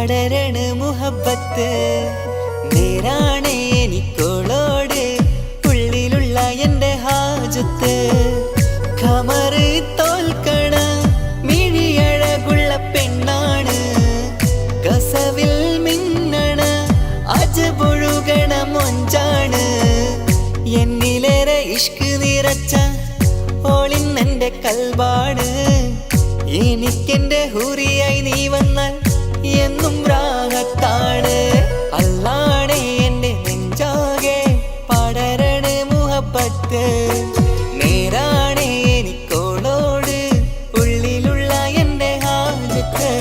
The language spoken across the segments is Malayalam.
പടരണ മുഹബത്ത് നേരാണ് എനിക്കോളോട് ഉള്ളിലുള്ള എൻ്റെ ഹാജത്ത് ഖമറ് തോൽക്കണ മിഴിയഴകുള്ള പെണ്ണാണ് കസവിൽ മിന്നണ അജബൊഴുകണ മൊഞ്ചാണ് എന്നിലേറെ ഇഷ്ക് നിറച്ച ഓളിന്നെൻ്റെ കൽബാണ് എനിക്കെന്റെ ഹൂറിയായി നീ വന്നാൽ എന്നും രാഗത്താണ് അല്ലാണേ എൻ്റെ നെഞ്ചാകെ പടരണ മുഹബത്ത് നേരാണേ എനിക്കോളോട് ഉള്ളിലുള്ള എൻ്റെ ഹാജത്ത്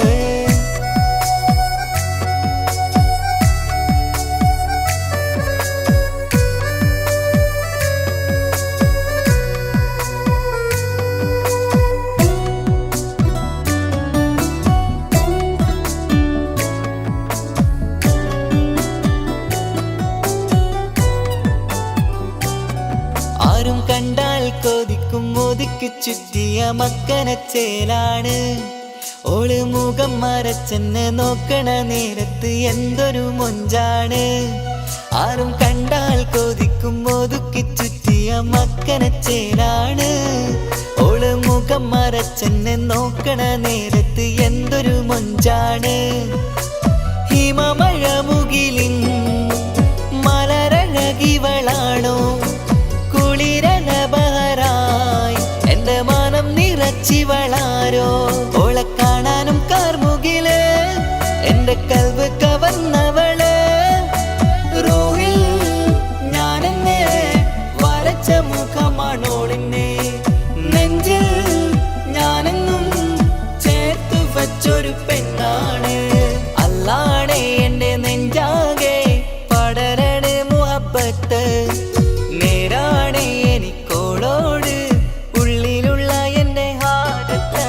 ആരും കണ്ടാൽ കൊതിക്കും ഒതുക്കി ചുറ്റിയ മക്കനച്ചേലാണ് ഓള് മുഖം മറച്ചെന്നെ നോക്കണ നേരത്ത് എന്തൊരു മൊഞ്ചാണ് ആരും കണ്ടാൽ കൊതിക്കും ഒതുക്കി ചുറ്റിയ മക്കനച്ചേലാണ് ഓള് മുഖം മറച്ചെന്നെ നോക്കണ നേരത്ത് എന്തൊരു മൊഞ്ചാണ് ഹിമമഴ മുകിലിൻ മലരഴകിവളാണോ കുളിരലബഹരായി എൻ്റെ മാനം നിറച്ചിവളാരോ ഓളെ കാണാനും കാർമുകില് എൻ്റെ കൽവ് കവർന്നവള് റൂഹിൽ ഞാനെന്നെ വരച്ച മുഖമാണോളിന്നെ നെഞ്ചിൽ ഞാനെന്നും ചേർത്തു വച്ചൊരു പെണ്ണാണ് അല്ലാണേ എൻ്റെ നെഞ്ചാകെ പടരണ മുഹബത്ത് നേരാണേ എനിക്കോളോട് ഉള്ളിലുള്ള എൻ്റെ ഹാജത്ത്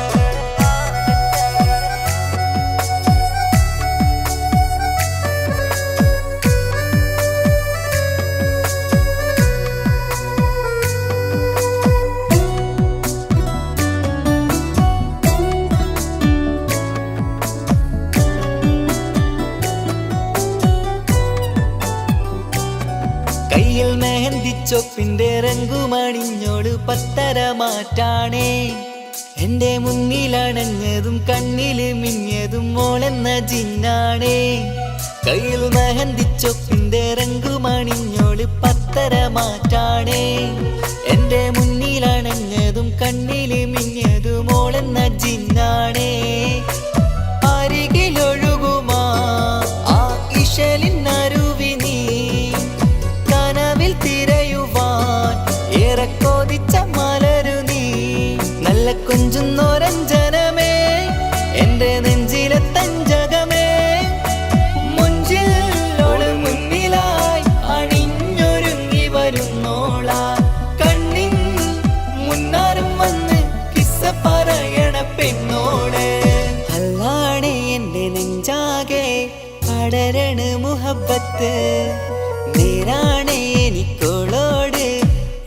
കയ്യിൽ മെഹന്തിച്ചൊപ്പിന്റെ രംഗുമണിഞ്ഞോട് പത്തര മാറ്റാണേ എൻ്റെ മുന്നിലണഞ്ഞതും കണ്ണില് മിഞ്ഞതും മോളെന്ന ജിന്നാണേ കയ്യിൽ മെഹന്തിച്ചൊപ്പിന്റെ രംഗുമണിഞ്ഞോട് പത്തര മാറ്റാണേ എൻ്റെ മുന്നിലണഞ്ഞതും കണ്ണില് മിഞ്ഞതും മോളെന്ന ജിന്നാണേ അരികിലൊഴുകുമാ ആ ഇശലിനരുവി നീ കനവിൽ തിരയുവാൻ ഏറെ കൊതിച്ച മലരു നീ നല്ല കൊഞ്ചുന്നോരഞ്ജനമേ എൻ്റെ നെഞ്ചിലെ തഞ്ചകമേ മുഞ്ചിൽ ഓള് മുന്നിലായി അണിഞ്ഞൊരുങ്ങി വരുന്നോള കണ്ണിൻ മുന്നാരും വന്ന് കിസ്സ പറയണ പെണ്ണോട് അല്ലാണേ എൻ്റെ നെഞ്ചാകെ പടരണ മുഹബത്ത് നേരാണേ എനിക്കോളോട്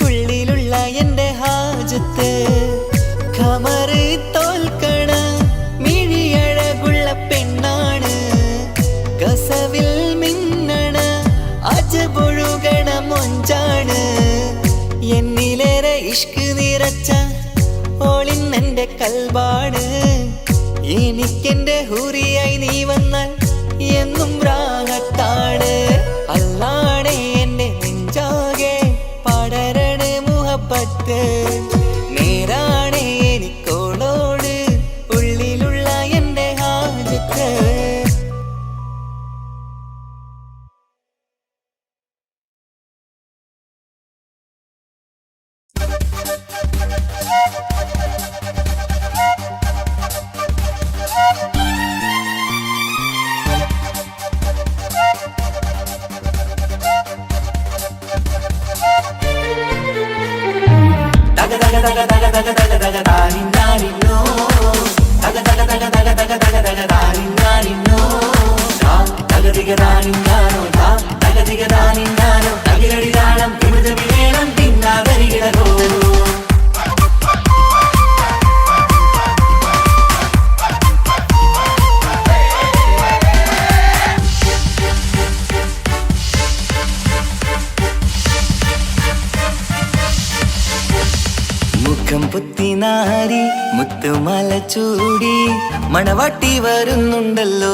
ഉള്ളിലുള്ള എൻ്റെ ഹാജത്ത് ഖമറ് തോൽക്കണ മിഴിയഴകുള്ള പെണ്ണാണ് കസവിൽ മിന്നണ അജബൊഴുകണ മൊഞ്ചാണ് എന്നിലേറെ ഇഷ്ക് നിറച്ച ഓളിന്നെൻ്റെ കൽബാണ് എനിക്കെന്റെ ഹൂറിയായി നീ വന്നാൽ എന്നും രാഗത്താണ് അല്ലാണേ എൻ്റെ നെഞ്ചാകെ പടരണ മുഹബത്ത് നേരാണേ എനിക്കോളോട് ഉള്ളിലുള്ള എൻ്റെ ഹാജത്ത് പുത്തിനാരി മുത്തുമല ചൂടി മണവാട്ടി വരുന്നുണ്ടല്ലോ.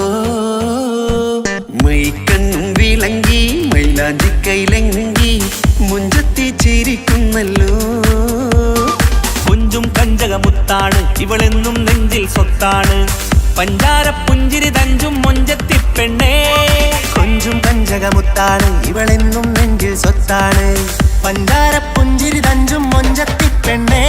മൈക്കണ്ണും വിളങ്ങി മൈലാഞ്ചി കൈലങ്കി മുഞ്ചത്തി ചിരിക്കുന്നല്ലോ. കുഞ്ചും കഞ്ചകമുത്താണ് ഇവളെന്നും നെഞ്ചിൽ സ്വത്താണ്. പഞ്ചാര പുഞ്ചിരി തഞ്ചും മൊഞ്ചത്തി പെണ്ണേ. കൊഞ്ചും കഞ്ചകമുത്താണ് ഇവളെന്നും നെഞ്ചിൽ സ്വത്താണ്. പഞ്ചാര പുഞ്ചിരി തഞ്ചും മൊഞ്ചത്തി പെണ്ണേ.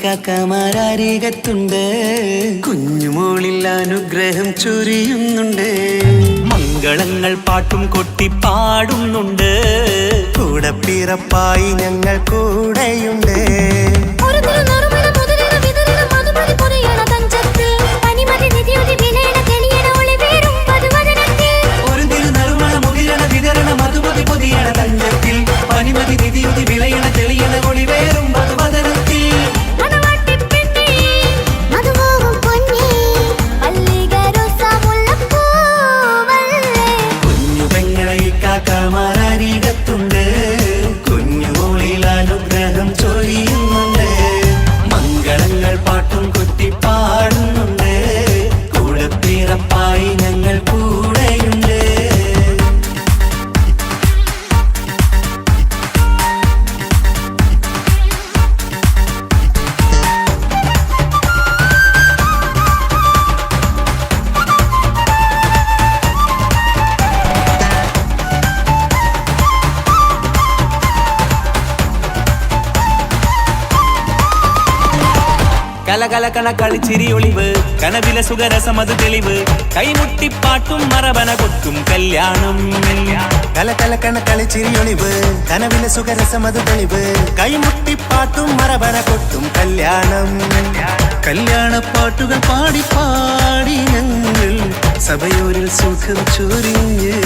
കാക്കമാരരികത്തുണ്ട്. കുഞ്ഞുമോളിൽ അനുഗ്രഹം ചൊരിയുന്നുണ്ട്. മംഗളങ്ങൾ പാട്ടും കൊട്ടി പാടുന്നുണ്ട്. കൂടെ പിറപ്പായി ഞങ്ങൾ കൂടെയുണ്ട്. കാക്കമാരരികത്തുണ്ട്. കുഞ്ഞുമോളിൽ അനുഗ്രഹം ചൊരിയുന്നുണ്ട്. മംഗളങ്ങൾ പാട്ടും കൊട്ടി പാടുന്നുണ്ട്. കൂടെ പിറപ്പായി ഞങ്ങൾ കൂടെയുണ്ട്. കലകലകണ കളിച്ചിരി ഒളിവ് കനവിലെ സുഖരസമത് തെളിവ് കൈമുട്ടിപ്പാട്ടും മറവന കൊട്ടും കല്യാണം കലകലക്കണ കളിച്ചിരിയൊളിവ് കനവിലെ സുഖരസമത് തെളിവ് കൈമുട്ടിപ്പാട്ടും മറവന കൊട്ടും കല്യാണം കല്യാണപ്പാട്ടുകൾ പാടി പാടി ഞങ്ങൾ സഭയോരിൽ സുഖം ചൊരിഞ്ഞ്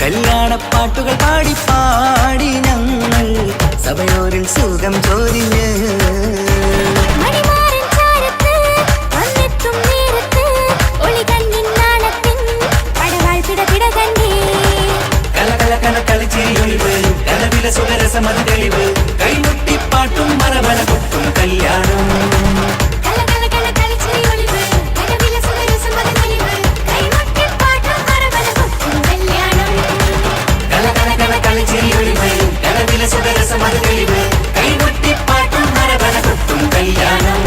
കല്യാണപ്പാട്ടുകൾ പാടി പാടി ഞങ്ങൾ സഭയോരിൽ സുഖം ചൊരിഞ്ഞ് കളിച്ചിരിയൊളിവ് കനവിലെ സുഖരസമത് തെളിവ് കൈമുട്ടിപ്പാട്ടും മറവന കൊട്ടും കല്യാണം കളിച്ചിരിയൊളിവ് കനവിലെ സുഖരസമത് തെളിവ് കൈമുട്ടിപ്പാട്ടും മറവന കൊട്ടും കല്യാണം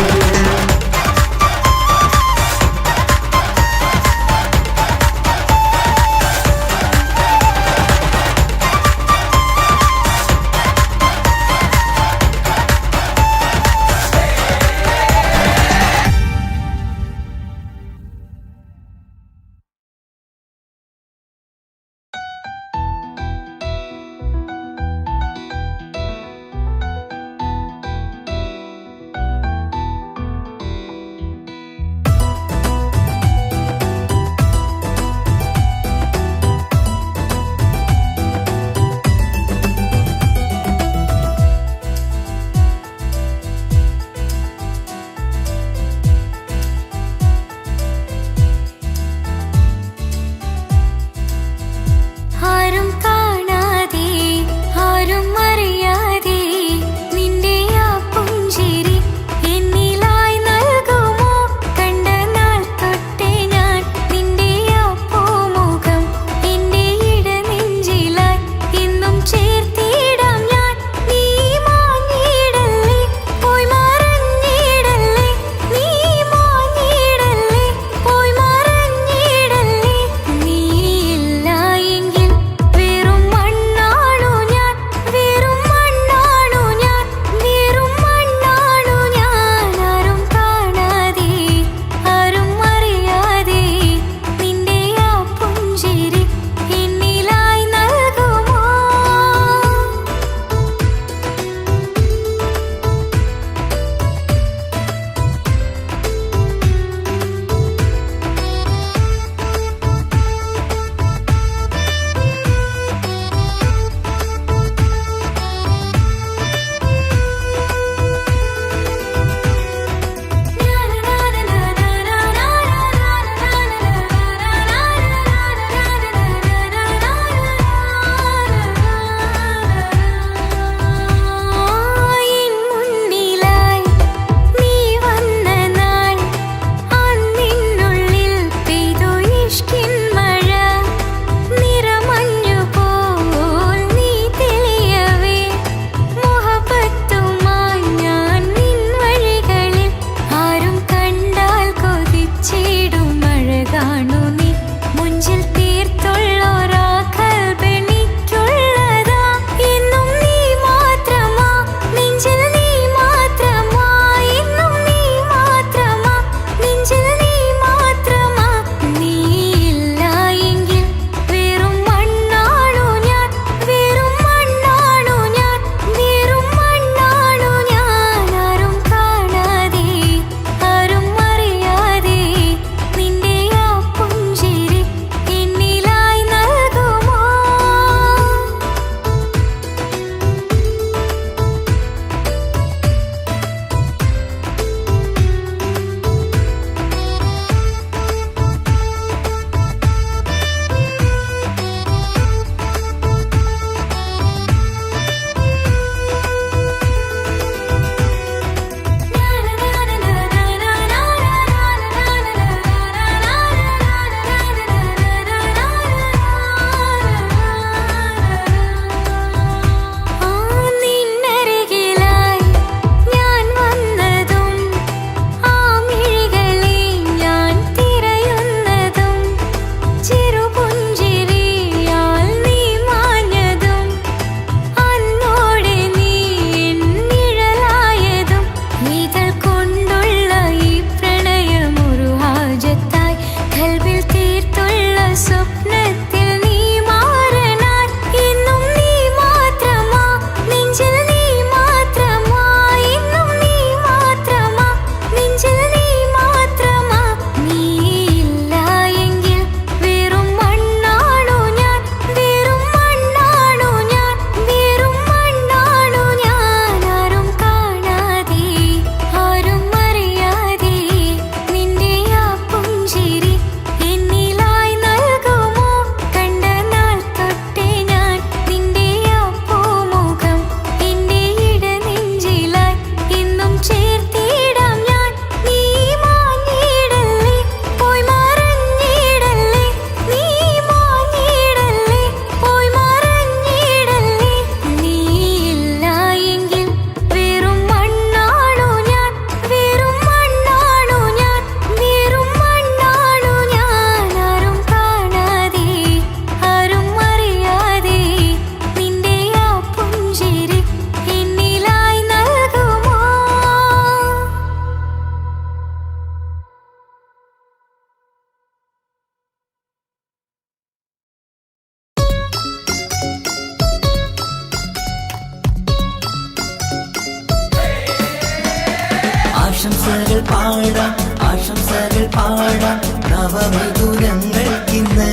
ആശംസകൾ പാടാം ആശംസകൾ പാടാം നവമിഥുനങ്ങൾക്കിന്ന്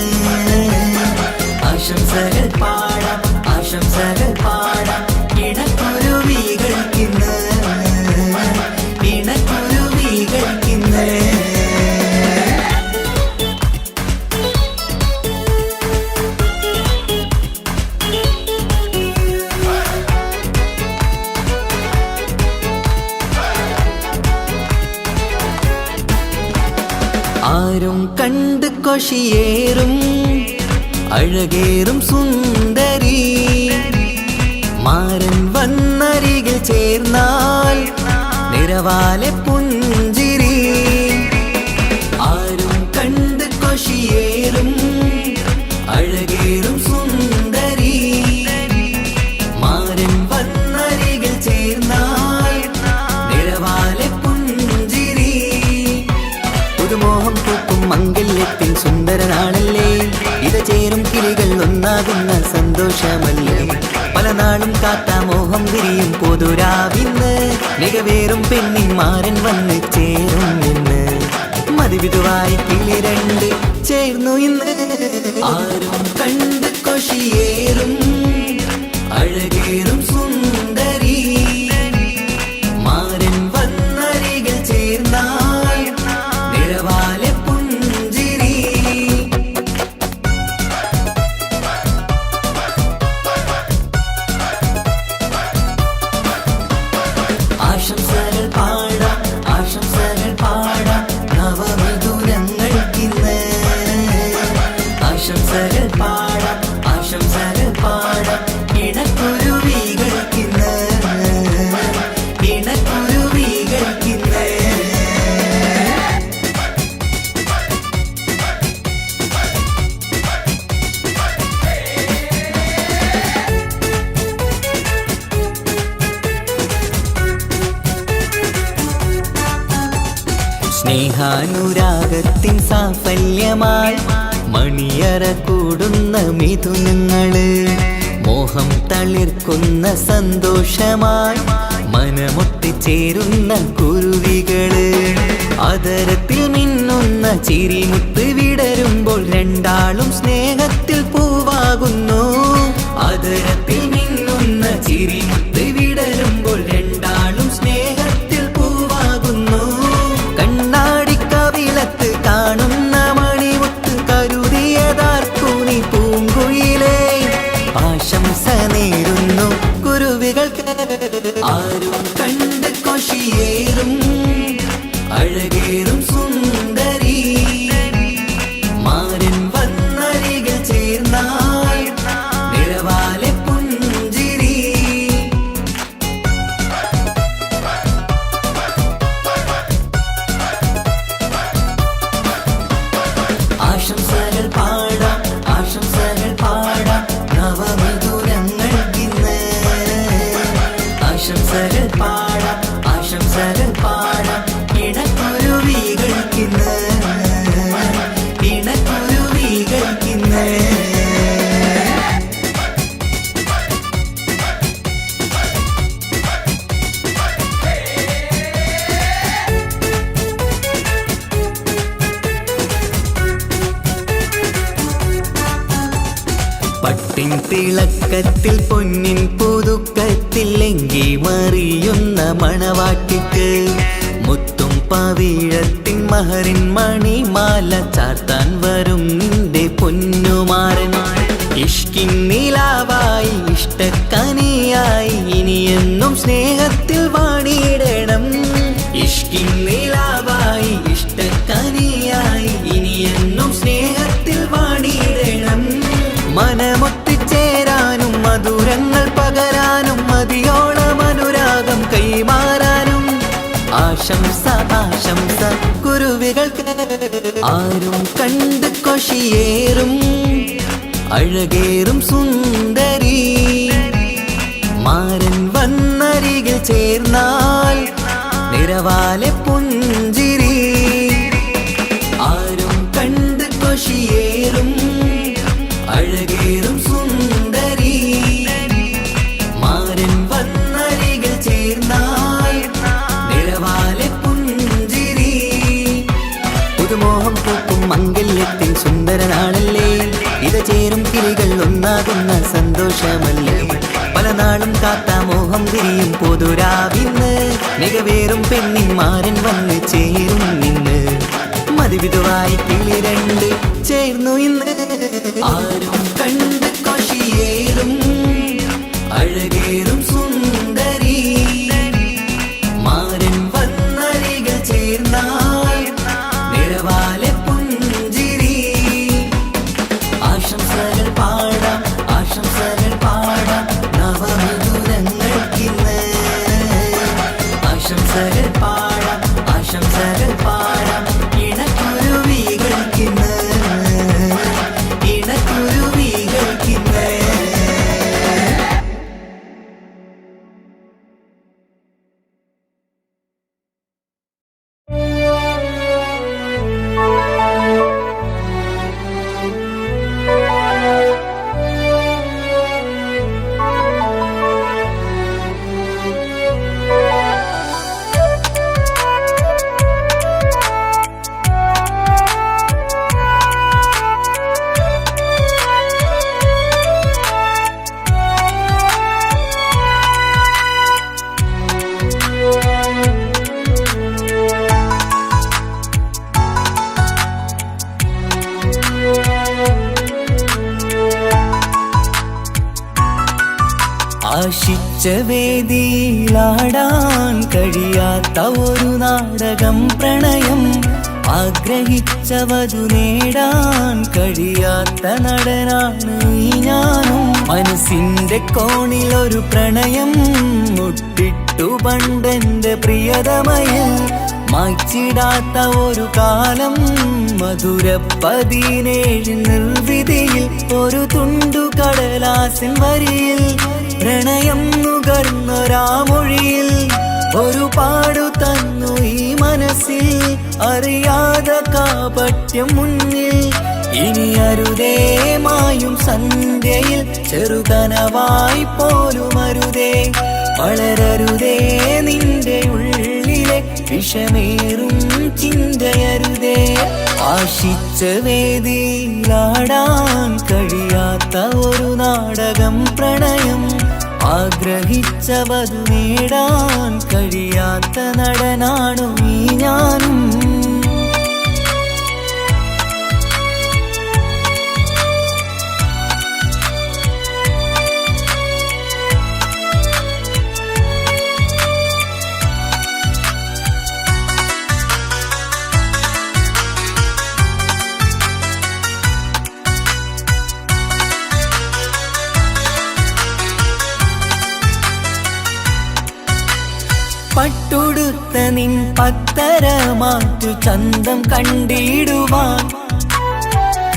ആശംസകൾ പാടാം ആശംസകൾ പാടാം ഇണക്കുരുവികൾക്കിന്ന് ഇണക്കുരുവികൾക്കിന്ന് ആരും കണ്ട് കൊഷിയേറും അഴകേറും സുന്ദരി മാരൻ വന്നരികിൽ ചേർന്നാൽ നിറവാലെ പുഞ്ചിരി ആരും കണ്ട് കൊഷിയേറും അഴകേറും സുന്ദരി മാരൻ വന്നരികിൽ ചേർന്നാൽ നിറവാലെ പുഞ്ചിരി പുതുമോഹം പൂക്കും മംഗല്യത്തിൻ സുന്ദരനാണല്ലേ ഇത് ചേരും കിളികൾ ഒന്നാകുന്ന സന്തോഷമല്ലേ പല നാളും കാത്ത മോഹം വിരിയും പൊതുരാവിന്ന് മികവേറും പെണ്ണിൻ മാരൻ വന്ന് ചേരും ഇന്ന് മതിവിധുവായി കിളി രണ്ട് ചേർന്നു ഇന്ന് ആരും കണ്ട് കൊഷിയേറും അഴകേറും സുന്ദരി മാരൻ വന്നരികിൽ ചേർന്നാൽ നിറവാലെ പുഞ്ചിരി ആശംസകൾ പാടാം ആശംസകൾ പാടാം നവമിഥുനങ്ങൾക്കിന്ന് ആശംസകൾ പാടാം ആശംസകൾ പാടാം ഇണക്കുരുവികൾക്കിന്ന് ഇണക്കുരുവികൾക്കിന്ന് സ്നേഹാനുരാഗത്തിൻ സാഫല്യമായി മണിയറ കൂടുന്ന മിഥുനങ്ങള് മോഹം തളിർക്കുന്ന സന്തോഷമായി മനമൊട്ടിച്ചേരുന്ന കുരുവികള് അതരത്തിൽ മിന്നുന്ന ചിരിമുത്ത് വിടരുമ്പോൾ രണ്ടാളും സ്നേഹത്തിൽ പൂവാകുന്നു അതരത്തിൽ മിന്നുന്ന ചിരിമുത്ത് വിടരുമ്പോൾ രണ്ടാളും സ്നേഹത്തിൽ പൂവാകുന്നു കണ്ണാടിക്കവിളത്ത് കാണുന്ന മണിമുത്ത് കരുതിയതാർക്കൂനി പൂങ്കുയിലേ ആശംസ നേരുന്നു കുരുവികൾക്ക് ആരും കണ്ട് കൊഷിയേറും അഴകേറും സുന്ദരി മാരൻ വന്നരികിൽ ചേർന്നാൽ നിറവാലെ പുഞ്ചിരി ആശംസകൾ പാടാം ആശംസകൾ പാടാം നവമിഥുനങ്ങൾക്കിന്ന് ആശംസകൾ പാടാം ആശംസകൾ പാടാം ഇണക്കുരുവികൾക്കിന്ന് ഇണക്കുരുവികൾക്കിന്ന് പട്ടിൻ തിളക്കത്തിൽ പൊന്നിൻ പുതുക്കത്തിൽ എങ്കി മറിയുന്ന മണവാട്ടിക്ക് മുത്തും പവിഴത്തിൻ മഹറിൻ മണിമാല ചാർത്താൻ വരും നിന്റെ പൊന്നുമാരൻ ഇഷ്കിൻ നിലാവായി ഇഷ്ടക്കനിയായി ഇനിയെന്നും സ്നേഹത്തിൽ വാണിയിടണം ഇഷ്കിൻ നിലാവായി ഇഷ്ടക്കനിയായി ഇനിയെന്നും സ്നേഹത്തിൽ വാണിയിടണം മനമൊത്തിച്ചേരാനും മധുരങ്ങൾ പകരാനും മതിയോളം അനുരാഗം കൈമാറാനും ആശംസ ആശംസ കുരുവികൾക്ക് ആരും കണ്ട് കൊഷിയേറും അഴകേറും സുന്ദരി മാരൻ വന്നരികിൽ ചേർന്നാൽ നിറവാലെ പുഞ്ചിരി ആരും കണ്ട് കൊഷിയേറും അഴകേറും സുന്ദരി മാരൻ വന്നരികിൽ ചേർന്നാൽ നിറവാലെ പുഞ്ചിരി ഒന്നാകുന്ന സന്തോഷമല്ലേ പല നാളും കാത്ത മോഹം തിരിയും പൊതുരാവിന്ന് മികവേറും പെണ്ണിന്മാരൻ വന്ന് ചേരും നിന്ന് മതിവിധുവായി കിളി രണ്ട് ചേർന്നു ഇന്ന് ആരും കണ്ട് കൊഷിയേറും അഴകേറും സുന്ദരി മാരൻ വന്നരികൾ ചേർന്നാൽ നിറവാലെ പുഞ്ചിരി ആശംസകൾ പാടാം നവമധുരങ്ങൾക്കിന്ന് ആശംസകൾ പാടാം ഇണക്കുരുവികൾക്കിന്ന് ആശിച്ച വേദിയിലാടാൻ കഴിയാത്ത ഒരു നാടകം പ്രണയം ആഗ്രഹിച്ചവതു നേടാൻ കഴിയാത്ത നടനാണ് ഈ ഞാനും മനസ്സിന്റെ കോണിലൊരു പ്രണയം മുട്ടിട്ടു പണ്ടെന്റെ പ്രിയതമയിൽ മായ്ച്ചിടാത്ത ഒരു കാലം മധുര 17 നിർവിധിയിൽ ഒരു തുണ്ടു കടലാസിൻ വരിയിൽ പ്രണയം നുകർന്നൊരാമൊഴിയിൽ ഒരു പാടു തന്നു ഈ മനസ്സിൽ അറിയാതെ കാപട്യം മുന്നിൽ ഇനി അരുതേ മായും സന്ധ്യയിൽ ചെറുകനവായി പോലും അരുതേ വളരരുതേ നിന്റെ ഉള്ളിലെ വിഷമേറും ചിന്തയരുതേ ആശിച്ച വേദിയിലാടാൻ കഴിയാത്ത ഒരു നാടകം പ്രണയം ആഗ്രഹിച്ചവതു നേടാൻ കഴിയാത്ത നടനാണു ഈ ഞാനും പട്ടുടുത്ത നിൻ പത്തരമാറ്റു ചന്തം കണ്ടിടുവാൻ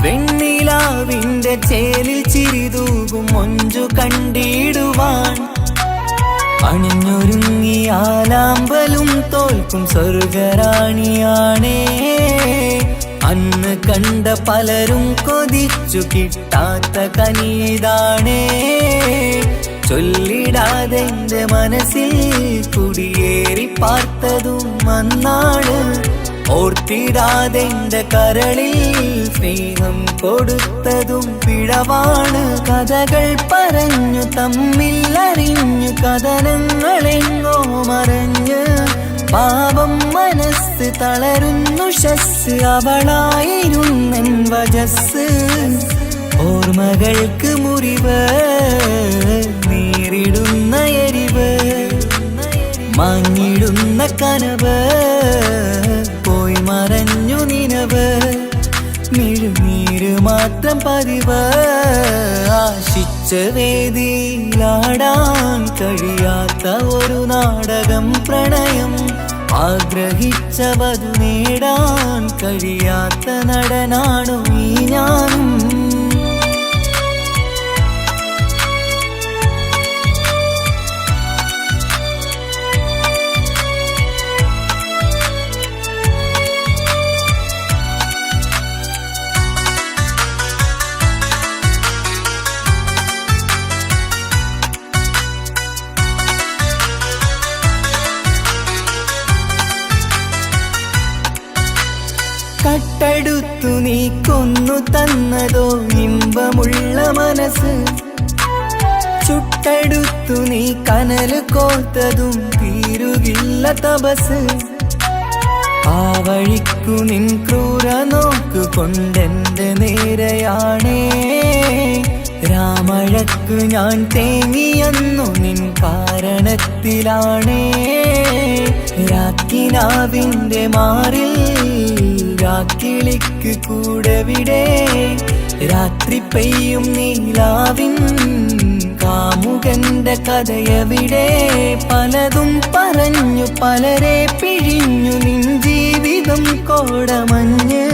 വെണ്ണിലാവിന്റെ ചേലിൽ ചിരിതൂകും മൊഞ്ചു കണ്ടിടുവാൻ അണിഞ്ഞൊരുങ്ങിയാലാമ്പലും തോൽക്കും സ്വർഗറാണിയാണേ അന്ന് കണ്ട പലരും കൊതിച്ചു കിട്ടാത്ത കനിതാണേ ചൊല്ലിടാതെ എന്റെ മനസ്സിൽ കുടിയേറി പാർത്തതും അന്നാണ് ഓർത്തിടാതെ എന്റെ കരളിൽ സ്നേഹം കൊടുത്തതും പിഴവാണ് കഥകൾ പറഞ്ഞു തമ്മിൽ അറിഞ്ഞു കഥനങ്ങളെങ്ങോ മറഞ്ഞ് പാപം മനസ്സ് തളരുന്നു ശസ് അവളായിരുന്നെൻ വജസ് ഓർമ്മകൾക്ക് മുറിവ് നേരിടുന്ന എരിവ് മാഞ്ഞിടുന്ന കനവ് പോയി മറഞ്ഞു നിനവ് മിഴുനീര് മാത്രം പതിവ് ആശിച്ച വേദിയിലാടാൻ കഴിയാത്ത ഒരു നാടകം പ്രണയം ആഗ്രഹിച്ചവതു നേടാൻ കഴിയാത്ത നടനാണു ഈ ഞാനും കട്ടെടുത്തു നീ കൊന്നു തന്നതോ ഇമ്പമുള്ള മനസ്സ് ചുട്ടെടുത്തു നീ കനല് കോത്തതും തീരുകില്ല തപസ് ആ വഴിക്കു നിൻ ക്രൂര നോക്കു കൊണ്ടെന്റെ നേരെയാണേ രാമഴക്കു ഞാൻ തേങ്ങിയെന്നു നിൻ കാരണത്തിലാണേ രാക്കിനാവിന്റെ മാറിൽ രാക്കിളിക്ക് കൂടെവിടെ രാത്രി പെയ്യും നീലാവിൻ കാമുകന്റെ കഥയവിടെ പലതും പറഞ്ഞു പലരെ പിഴിഞ്ഞു നിൻ ജീവിതം കോടമഞ്ഞ്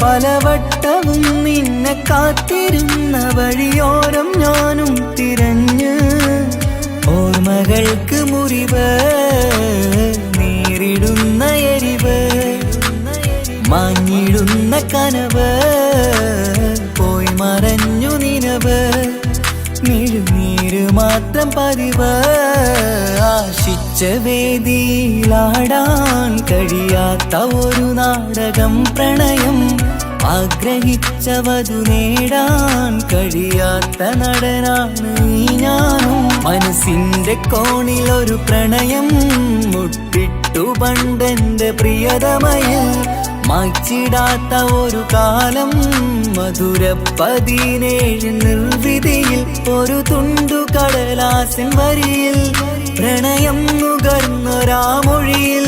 പലവട്ടവും നിന്നെ കാത്തിരുന്ന വഴിയോരം ഞാനും തിരഞ്ഞ് ഓർമ്മകൾക്ക് മുറിവ് നേരിടുന്ന എരിവ് മാഞ്ഞിടുന്ന കനവ് പോയി മറഞ്ഞു നിനവ് മിഴുനീര് മാത്രം പതിവ് ആശിച്ച വേദിയിലാടാൻ കഴിയാത്ത ഒരു നാടകം പ്രണയം ആഗ്രഹിച്ചവതു നേടാൻ കഴിയാത്ത നടനാണ് ഈ ഞാനും മനസ്സിന്റെ കോണിൽ ഒരു പ്രണയം മുട്ടിട്ടു പണ്ടെന്റെ പ്രിയതമയിൽ മായ്ച്ചിടാത്ത ഒരു കാലം മധുര 17 നിർവിധിയിൽ ഒരു തുണ്ടു കടലാസിൻ വരിയിൽ പ്രണയം നുകർന്നൊരാമൊഴിയിൽ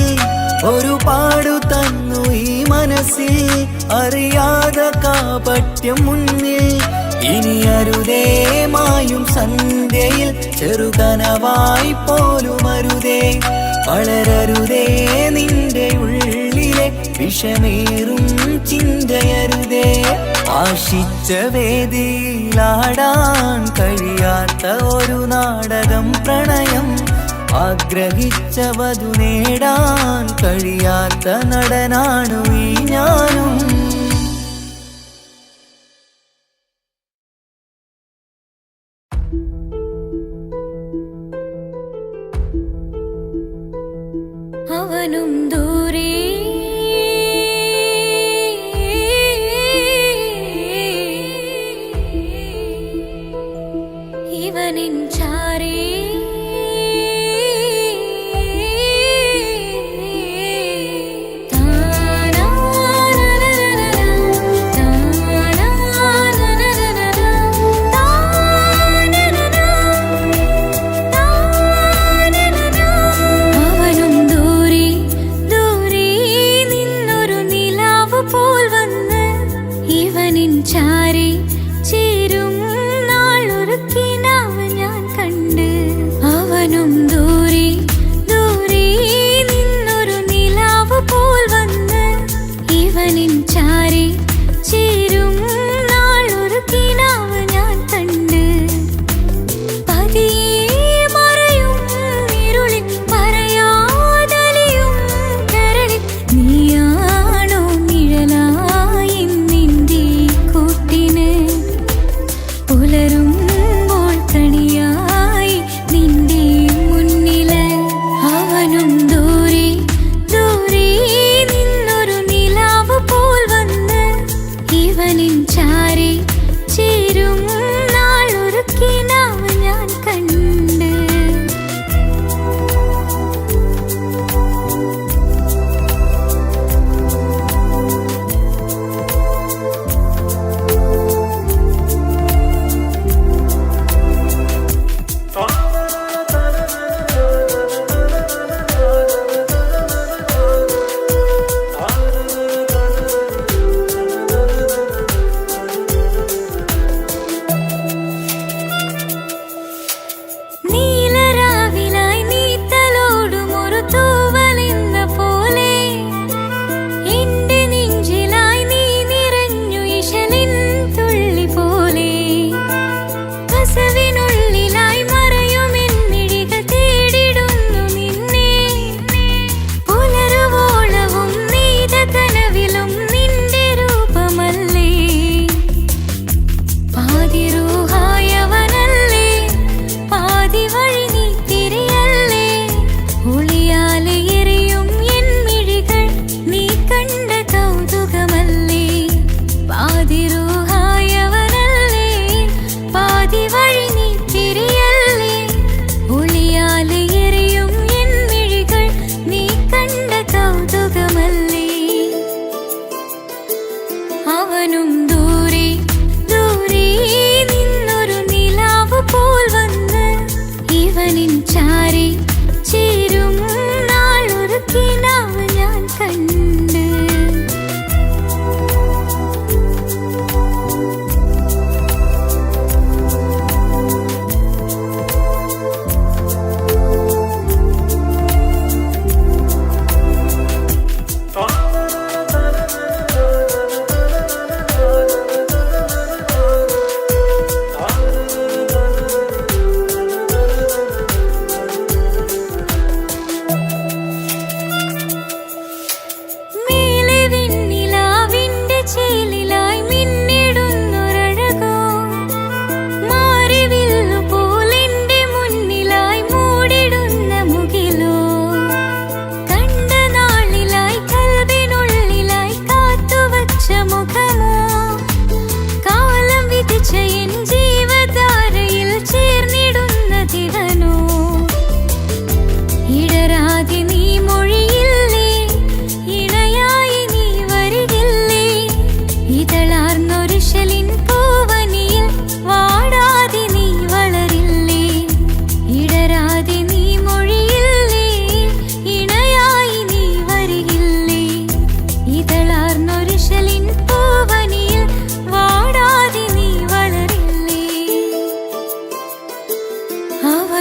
ഒരു പാടു തന്നു ഈ മനസ്സിൽ അറിയാതെ കാപട്യം മുന്നിൽ ഇനി അരുതേ മായും സന്ധ്യയിൽ ചെറുകനവായി പോലും അരുതേ വളരരുതേ നിന്റെ ഉള്ളിലെ വിഷമേറും ചിന്തയരുതേ ആശിച്ച വേദിയിലാടാൻ കഴിയാത്ത ഒരു നാടകം പ്രണയം ആഗ്രഹിച്ചവതു നേടാൻ കഴിയാത്ത നടനാണു ഈ ഞാനും അവനും ദൂരെ ഇവനിൻ ചാരേ ചാരി ചേരും നാളൊരു കിനാവ് ഞാൻ കണ്ട്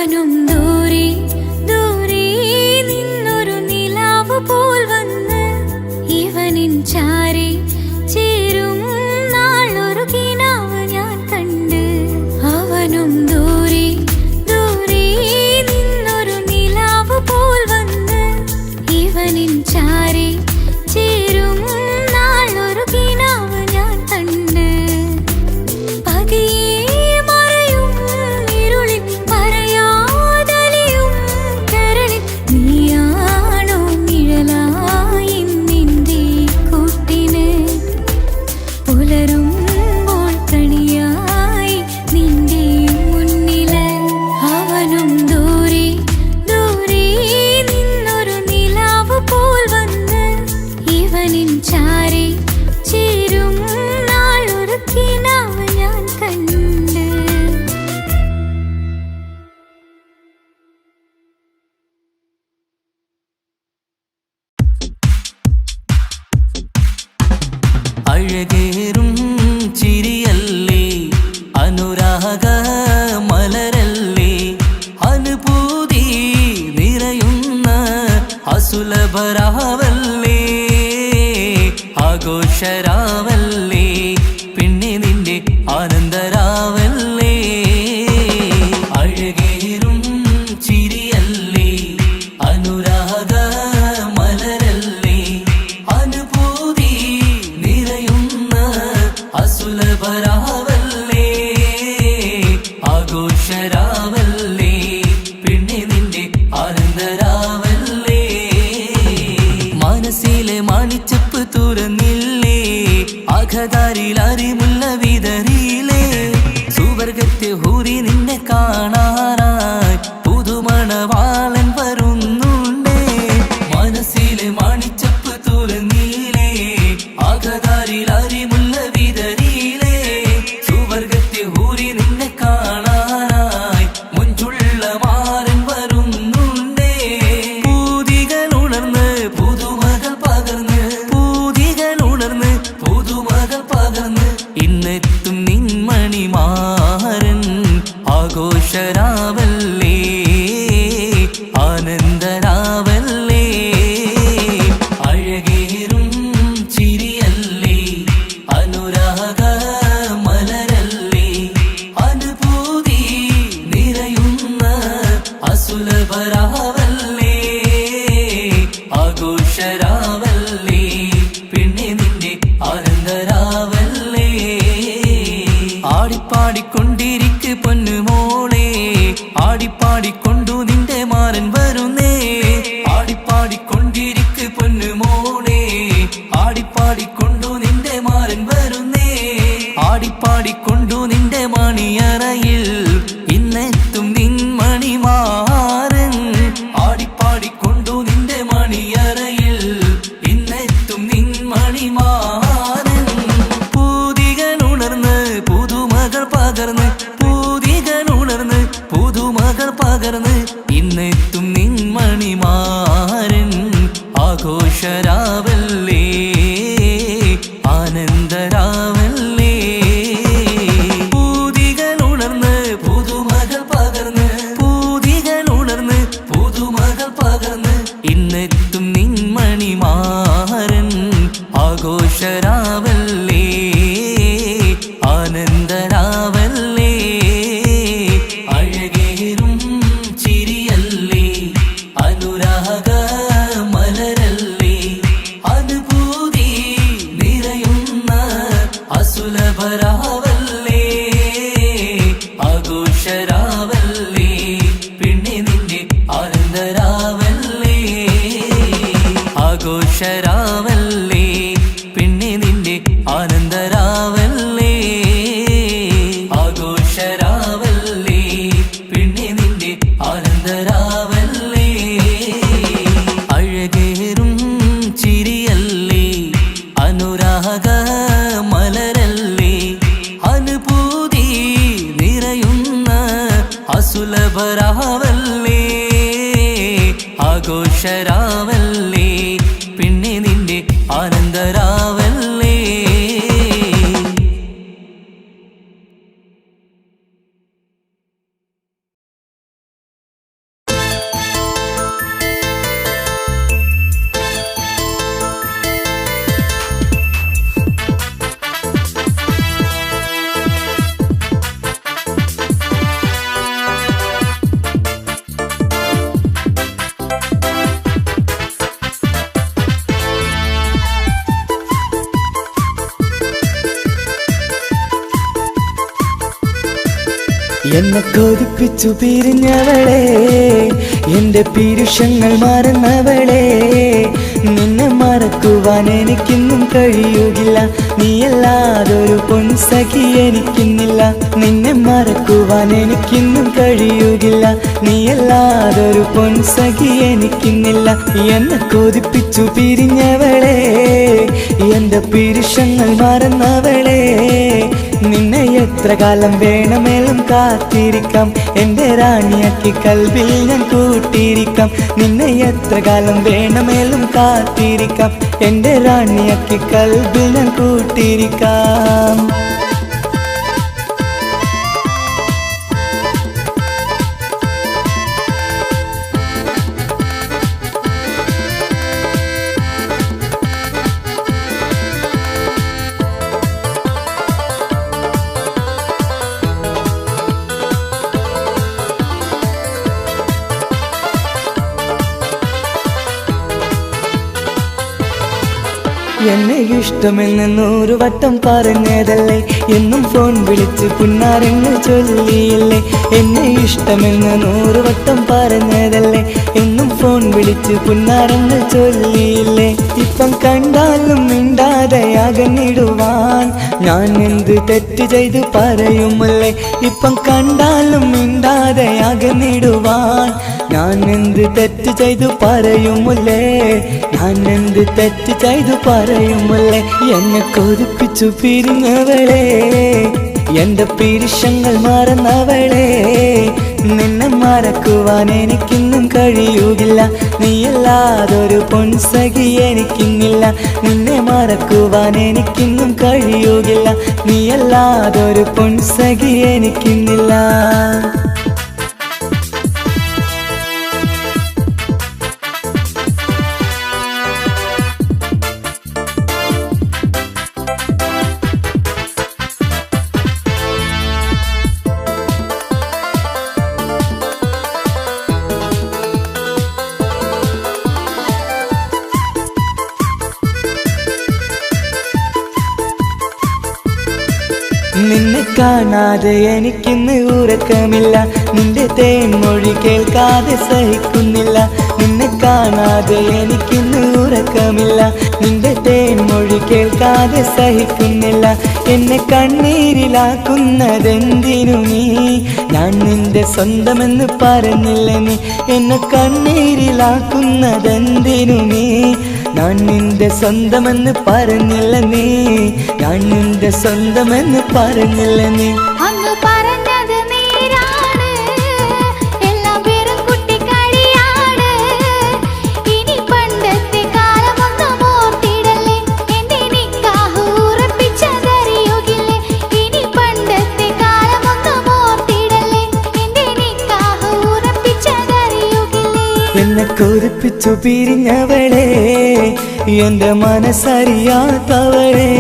അവനും ദൂരെ ദൂരെ നിന്നൊരു നിലാവ് പോൽ വന്ന് ഇവനിൻ ചാരി ചേരും നാളൊരു കിനാവ് ഞാൻ കണ്ട്. അവനും ദൂരെ ദൂരെ നിന്നൊരു നിലാവ് പോൽ വന്ന് ഇവനിൻ ചാരി ചേരും നാളൊരു കിനാവ് ഞാൻ കണ്ട്. പതിയെ മറയും ഇരുളിൽ പറയാതലിയും കരളിൽ നീയാണോ നിഴലായി നിന്റെ കൂട്ടിന്. പുലരുമ്പോൾ കണിയായി നിന്റെ മുന്നില്. അവനും ദൂരെ ദൂരെ നിന്നൊരു നിലാവ് പോൽ വന്ന് ഇവനിൻ ചാരി ചേരും നാളൊരു കിനാവ് ഞാൻ കണ്ട്. അഴകേറും ചിരിയല്ലേ അനുരാഗ മലരല്ലേ അനുഭൂതി നിറയുന്ന അസുലഭരാവല്ലേ ആഘോഷരാവല്ലേ പിന്നെ നിന്റെ ആനന്ദരാവല്ലേ. അഴകേറും ചിരിയല്ലേ അനുരാഗ മലരല്ലേ അനുഭൂതി നിറയുന്ന അസുലഭരാവല്ലേ ആഘോഷരാവല്ലേ പിന്നെ നിന്റെ ആനന്ദരാവല്ലേ. മനസ്സിലെ മാണിച്ചപ്പ് തുറന്നില്ലേ അഘതാരിൽ അരിമുല്ല വിതറിയില്ലേ. സുവർഗത്തെ ഹൂറി നിന്നെ കാണാനായി പുതുമണവാളൻ വരുന്നുണ്ടേ. മനസ്സിലെ മാണിച്ചപ്പ് തുറന്നില്ലേ അഘതാരിൽ അരിമുല്ല വിതറിയില്ലേ. സുവർഗത്തെ ഹൂറി നിന്നെ കാണാനായി മുഞ്ചുള്ള മാരൻ വരുന്നുണ്ടേ. പൂതികൾ ഉണർന്ന് പുതുമകൾ പകർന്ന് പൂതികൾ ഉണർന്ന് പുതുമകൾ പകർന്ന് ഇന്നെത്തും നിൻമണിമാരൻ ആഘോഷരാവല്ലേ ആനന്ദരാവല്ലേ. അഴകേറും ചിരിയല്ലേ അനുരാഗ മലരല്ലേ അനുഭൂതി നിറയുന്ന അസുലഭരാവല്ലേ ആഘോഷരാവല്ലേ പിന്നെ നിന്റെ ആനന്ദരാവല്ലേ. ആടിപ്പാടിക്കൊണ്ടിരിക്ക് പൊന്നുമോളെ ആടിപ്പാടിക്കൊണ്ടു നിന്റെ മാരൻ വരുന്നേ. ആടിപ്പാടിക്കൊണ്ടിരിക്ക് പൊന്നുമോളെ ആടിപ്പാടിക്കൊണ്ടു നിന്റെ മാരൻ വരുന്നേ. ആടിപ്പാടിക്കൊണ്ടു നിന്റെ മണിയറയിൽ ഇന്നെത്തും നിൻ മണിമാരൻ. ആടിപ്പാടിക്കൊണ്ടു നിന്റെ മണിയറയിൽ ഇന്നെത്തും നിൻ മണിമാരൻ. പൂതികൾ ഉണർന്ന് പുതുമകൾ പകർന്ന് പൂതികൾ ഉണർന്ന് പുതുമകൾ പകർന്ന് ഇന്നെത്തും നിൻ മണിമാരൻ ആഘോഷരാവല്ലേ ആനന്ദരാവല്ലേ. പൂതികൾ ഉണർന്ന് പുതുമകൾ പകർന്ന് പൂതികൾ ഉണർന്ന് പുതുമകൾ പകർന്ന് ഇന്നെത്തും നിൻ മണിമാരൻ ആഘോഷരാവല്ലേ ആനന്ദരാവല്ലേ. അഴകേറും ചിരിയല്ലേ അനുരാഗ മലരല്ലേ അനുഭൂതി നിറയുന്ന അസുലഭരാവല്ലേ ആഘോഷരാവല്ലേ പിന്നെ നിന്റെ ആനന്ദരാവല്ലേ ആഘോഷരാവല്ലേ പിന്നെ നിന്റെ ആനന്ദരാവല്ലേ ആഘോഷരാവല്ലേ പിന്നെ നിന്റെ ആനന്ദരാവല്ലേ. അഴകേറും ചിരിയല്ലേ അനുരാഗ മലരല്ലേ അനുഭൂതി നിറയുന്ന അസുലഭരാവല്ലേ ആഘോഷരാവല്ലേ പിന്നെ നിന്റെ ആനന്ദരാവല്ലേ. എന്നെ കൊതിപ്പിച്ചു പിരിഞ്ഞവളെ, എന്റെ പീരുഷങ്ങൾ മറന്നവളെ, നിന്നെ മറക്കുവാൻ എനിക്കിന്നും കഴിയുകില്ല, നീയല്ലാതൊരു പൊൻസഖി എനിക്കിന്നില്ല. നിന്നെ മറക്കുവാൻ എനിക്കിന്നും കഴിയുകില്ല, നീയല്ലാതൊരു പൊൻസഖി എനിക്കിന്നില്ല. എന്നെ കൊതിപ്പിച്ചു പിരിഞ്ഞവളെ, എന്റെ പീരുഷങ്ങൾ മറന്നവളെ, നിന്നെ എത്ര കാലം വേണമെങ്കിലും കാത്തിരിക്കാം, എന്റെ റാണിയാക്കി കൽവിൽ ഞാൻ കൂട്ടിയിരിക്കാം. നിന്നെ എത്ര കാലം വേണമെങ്കിലും കാത്തിരിക്കാം, എന്റെ റാണിയാക്കി കൽവിൽ ഞാൻ കൂട്ടിയിരിക്കാം. എന്നെ ഇഷ്ടമെന്ന് 100 വട്ടം പറഞ്ഞതല്ലേ, എന്നും ഫോൺ വിളിച്ച് പുന്നാരെന്ന് ചൊല്ലിയില്ലേ. എന്നെ ഇഷ്ടമെന്ന് 100 വട്ടം പറഞ്ഞതല്ലേ, എന്നും ഫോൺ വിളിച്ച് പുന്നാരെന്ന് ചൊല്ലിയില്ലേ. ഇപ്പം കണ്ടാലും മിണ്ടാതെ അകന്നിടുവാൻ ഞാൻ എന്ത് തെറ്റ് ചെയ്ത് പറയുമല്ലേ. ഇപ്പം കണ്ടാലും മിണ്ടാതെ അകന്നിടുവാൻ ഞാൻ എന്ത് തെറ്റ് ചെയ്തു പറയുമല്ലേ, ഞാൻ എന്ത് തെറ്റ് ചെയ്തു പറയുമല്ലേ. എന്നെ കൊതിപ്പിച്ചു പിരിഞ്ഞവളെ, എന്റെ പീരുഷങ്ങൾ മറന്നവളെ, നിന്നെ മറക്കുവാൻ എനിക്കിന്നും കഴിയുകില്ല, നീയല്ലാതൊരു പൊൻസഖി എനിക്കിന്നില്ല. നിന്നെ മറക്കുവാൻ എനിക്കിന്നും കഴിയുകില്ല, നീയല്ലാതൊരു പൊൻസഖി എനിക്കിന്നില്ല. നിന്നെ കാണാതെ എനിക്കിന്ന് ഉറക്കമില്ല, നിന്റെ തേൻമൊഴി കേൾക്കാതെ സഹിക്കുന്നില്ല. നിന്നെ കാണാതെ എനിക്കിന്ന് ഉറക്കമില്ല, നിന്റെ തേൻമൊഴി കേൾക്കാതെ സഹിക്കുന്നില്ല. എന്നെ കണ്ണീരിലാക്കുന്നതെന്തിനു നീ, ഞാൻ നിന്റെ സ്വന്തമെന്ന് പറഞ്ഞില്ല നീ. എന്നെ കണ്ണീരിലാക്കുന്നതെന്തിനു നീ, ഞാൻ നിന്റെ സ്വന്തമെന്ന് പറഞ്ഞില്ല നീ, ഞാൻ നിന്റെ സ്വന്തമെന്ന് പറഞ്ഞില്ല നീ. അങ്ങ് പറഞ്ഞത് നേരാണ്, എല്ലാം വെറും കുട്ടിക്കളിയാണ്. ഇനി പണ്ടത്തെ കാലമൊന്നും ഓർത്തിടല്ലേ, എന്റെ നിക്കാഹ് ഉറപ്പിച്ചതറിയുകില്ലേ. ഇനി പണ്ടത്തെ കാലമൊന്നും ഓർത്തിടല്ലേ, എന്റെ നിക്കാഹ് ഉറപ്പിച്ചതറിയുകില്ലേ. എന്നെ കൊതിപ്പിച്ചു പിരിഞ്ഞവളെ, എന്റെ മനസ്സറിയാത്തവളെ,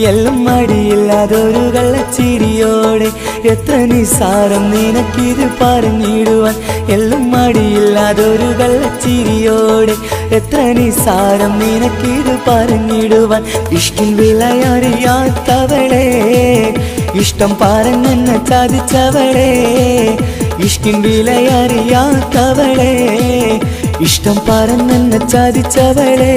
എല്ലാം മടിയില്ലാതൊരു കള്ളച്ചിരിയോടെ, എത്ര നിസാരം നിനക്കിത് പറഞ്ഞിടുവാൻ. എല്ലാം മടിയില്ലാതൊരു കള്ളച്ചിരിയോടെ, എത്ര നിസാരം നിനക്കിത് പറഞ്ഞിടുവാൻ. ഇഷ്കിൻ വിലയറിയാത്തവളെ, ഇഷ്ടം പറഞ്ഞെന്നെ ചതിച്ചവളെ, ഇഷ്കിൻ വിലയറിയാത്തവളെ, ഇഷ്ടം പറഞ്ഞെന്നെ ചതിച്ചവളെ.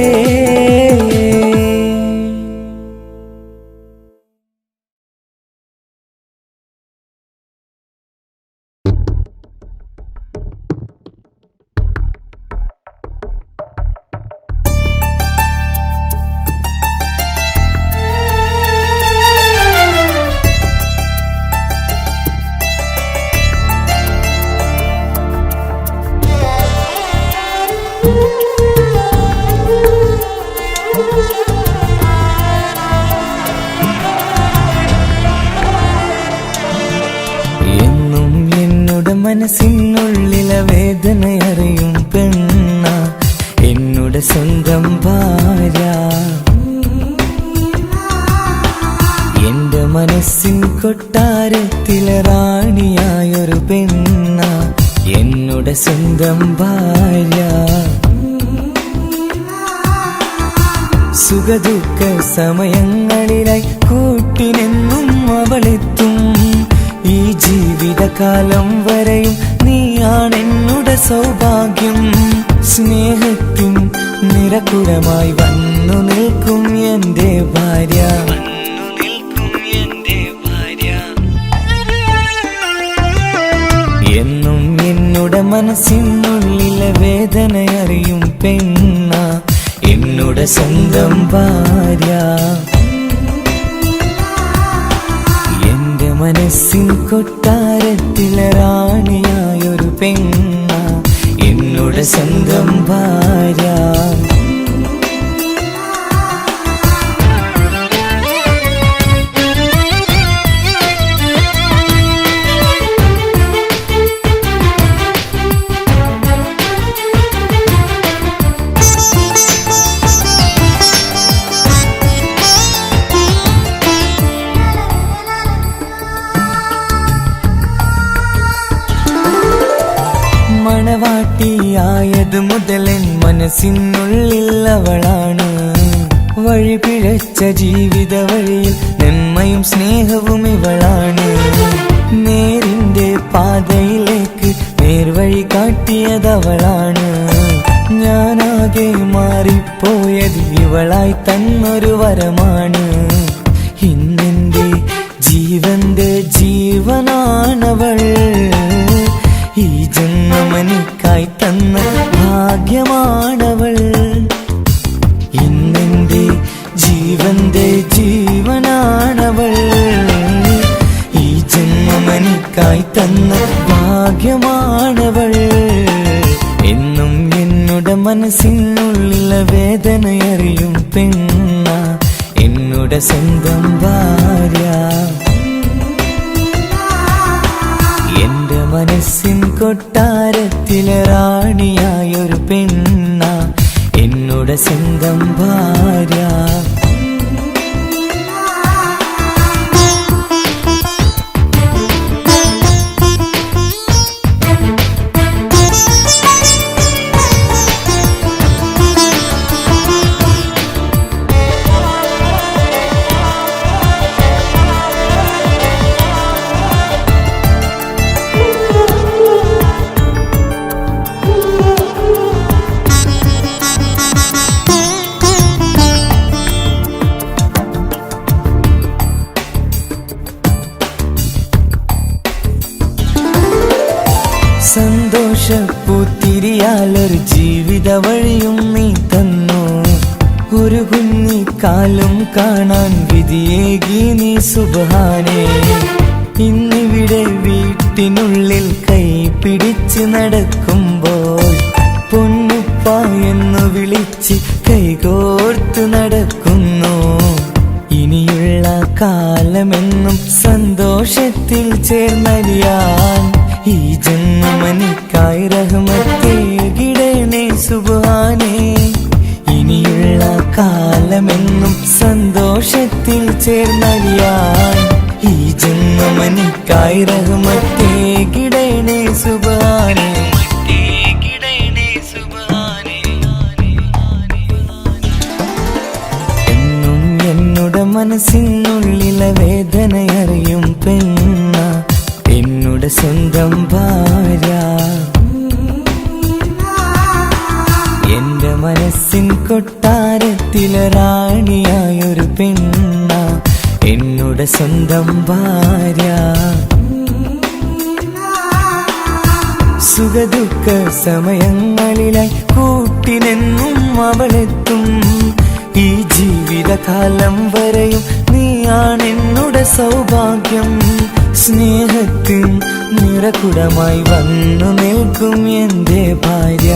മനസ്സിനുള്ളിലെ വേദനയറിയും പെണ്ണ, എന്നുടെ സ്വന്തം ഭാര്യ. എന്റെ മനസ്സിൻ കൊട്ടാരത്തിലെ റാണിയായൊരു പെണ്ണ, എന്നുടെ സ്വന്തം ഭാര്യ. സുഖദുഃഖ സമയങ്ങളിലായി കൂട്ടിനെന്നും അവളെത്തും. ഈ ജീവിതകാലം വരെയും നീയാണെന്നുടെ സൗഭാഗ്യം. സ്നേഹത്തിൻ നിറകുടമായി വന്നു നിൽക്കും എന്റെ ഭാര്യ. എന്നും എന്നുടെ മനസ്സിനുള്ളിലെ വേദനയറിയും പെണ്ണ എന്നുടെ സ്വന്തം ഭാര്യ. എന്റെ മനസ്സിൻ കൊട്ടാരത്തിലെ റാണിയായൊരു പെണ്ണ എന്നുടെ സ്വന്തം ഭാര്യ. മണവാട്ടിയായത് മുതലൻ മനസ്സിനുള്ളിൽ അവളാണ്. വഴി പിഴച്ച ജീവിത വഴിയിൽ നന്മയും സ്നേഹവും ഇവളാണ്. നേരിന്റെ പാതയിലേക്ക് നേർവഴി കാട്ടിയതവളാണ്. ഞാനാകെ മാറിപ്പോയത് ഇവളായി തന്നൊരു വരമാണ്. ഇന്നെന്റെ ജീവന്റെ ജീവനാണവൾ. ഈ ജന്മമെനിക്കായി തന്ന ഭാഗ്യമാണവൾ. ഇന്നെന്റെ ജീവന്റെ ജീവനാണവൾ. ഈ ജന്മമെനിക്കായി തന്ന ഭാഗ്യമാണവൾ. എന്നും എന്നുടെ മനസ്സിനുള്ളിലെ വേദനയറിയും പെണ്ണ എന്നുടെ സ്വന്തം ഭാര്യ. എന്റെ മനസ്സിൻ കൊട്ടാരത്തിലെ റാണിയായൊരു പെണ്ണ എന്നുടെ സ്വന്തം ഭാര്യ. സന്തോഷപ്പൂത്തിരിയാലൊരു ജീവിത വഴിയും നീ തന്നു. ഒരു കുഞ്ഞിക്കാലും കാണാൻ വിധിയേകി നീ സുബ്ഹാനേ. ഇന്നിവിടെ വീട്ടിനുള്ളിൽ കൈ പിടിച്ച് നടക്കുമ്പോൾ പൊന്നുപ്പ എന്ന് വിളിച്ച് കൈകോർത്ത് നടക്കുന്നു. ഇനിയുള്ള കാലമെന്നും സന്തോഷത്തിൽ ചേർന്നലിയാൻ ഈ ജന്മമെനിക്കായി റഹ്മത്തേകിടണേ സുബ്ഹാനേ. ഇനിയുള്ള കാലമെന്നും സന്തോഷത്തിൽ ചേർന്നലിയാൻ ഈ ജന്മമെനിക്കായി റഹ്മത്തേകിടണേ സുബ്ഹാനേ. എന്നും എന്നുടെ മനസ്സിനുള്ളിലെ വേദനയറിയും പെണ്ണ എന്നുടെ സ്വന്തം ഭാര്യ. എന്റെ മനസ്സിൻ കൊട്ടാരത്തിലെ റാണിയായൊരു പെണ്ണ എന്നുടെ സ്വന്തം ഭാര്യ. സുഖദുഃഖ സമയങ്ങളിലായി കൂട്ടിനെന്നും അവളെത്തും. ഈ ജീവിതകാലം വരെയും നീയാണെന്നുടെ സൗഭാഗ്യം. സ്നേഹത്തിൻ നിറകുടമായി വന്നു നിൽക്കും എന്റെ ഭാര്യ.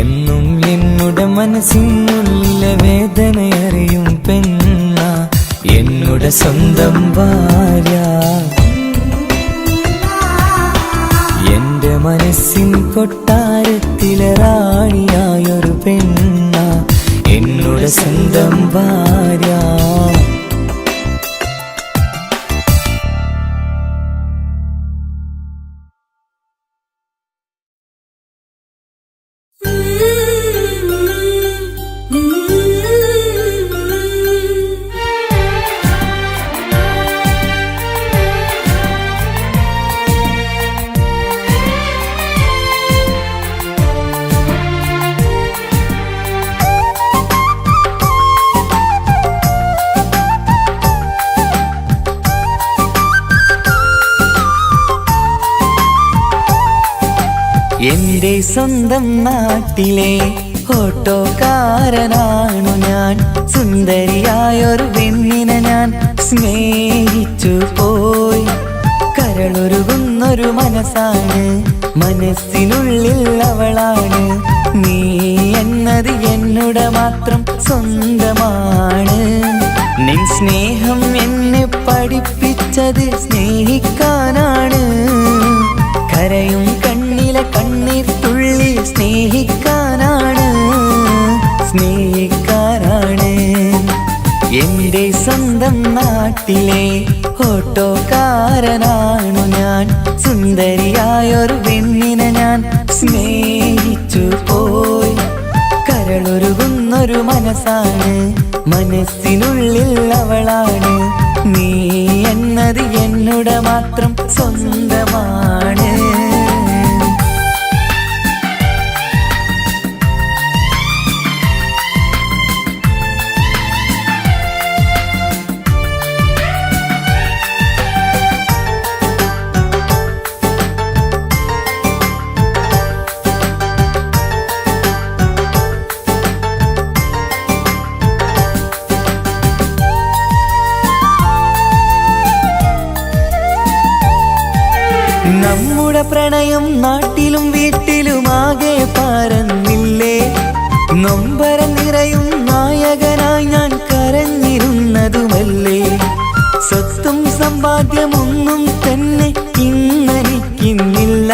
എന്നും എന്നുടെ മനസ്സിനുള്ളിലെ വേദനയറിയും പെണ്ണ എന്നുടെ സ്വന്തം ഭാര്യ. എന്റെ മനസ്സിൻ കൊട്ടാരത്തിലെ റാണിയായൊരു പെണ്ണ എന്നുടെ സ്വന്തം ഭാര്യ. എന്റെ സ്വന്തം നാട്ടിലെ ഓട്ടോക്കാരനാണു ഞാൻ. സുന്ദരിയായൊരു പെണ്ണിനെ ഞാൻ സ്നേഹിച്ചു പോയി. കരളൊരുകുന്നൊരു മനസ്സാണ്, മനസ്സിനുള്ളിൽ അവളാണ്. നീ എന്നത് എന്നുടെ മാത്രം സ്വന്തമാണ്. നിൻ സ്നേഹം എന്നെ പഠിപ്പിച്ചത് സ്നേഹിക്കാനാണ്. കരയും കണ്ണിലെ കണ്ണീർ തുള്ളി സ്നേഹിക്കാനാണ്, സ്നേഹിക്കാനാണ്. എന്റെ സ്വന്തം നാട്ടിലെ ഓട്ടോക്കാരനാണു ഞാൻ. സുന്ദരിയായൊരു പെണ്ണിനെ ഞാൻ സ്നേഹിച്ചു പോയി. കരളൊരുകുന്നൊരു മനസ്സാണ്, മനസ്സിനുള്ളിൽ അവളാണ്. നീ എന്നത് എന്നുടെ മാത്രം സ്വന്തമാണ്. നമ്മുടെ പ്രണയം നാട്ടിലും വീട്ടിലുമാകെ പരന്നില്ലേ. നൊമ്പരം നിറയും നായകനായി ഞാൻ കരഞ്ഞിരുന്നതുമല്ലേ. സ്വത്തും സമ്പാദ്യമൊന്നും തന്നെ ഇന്നെനിക്കിന്നില്ല.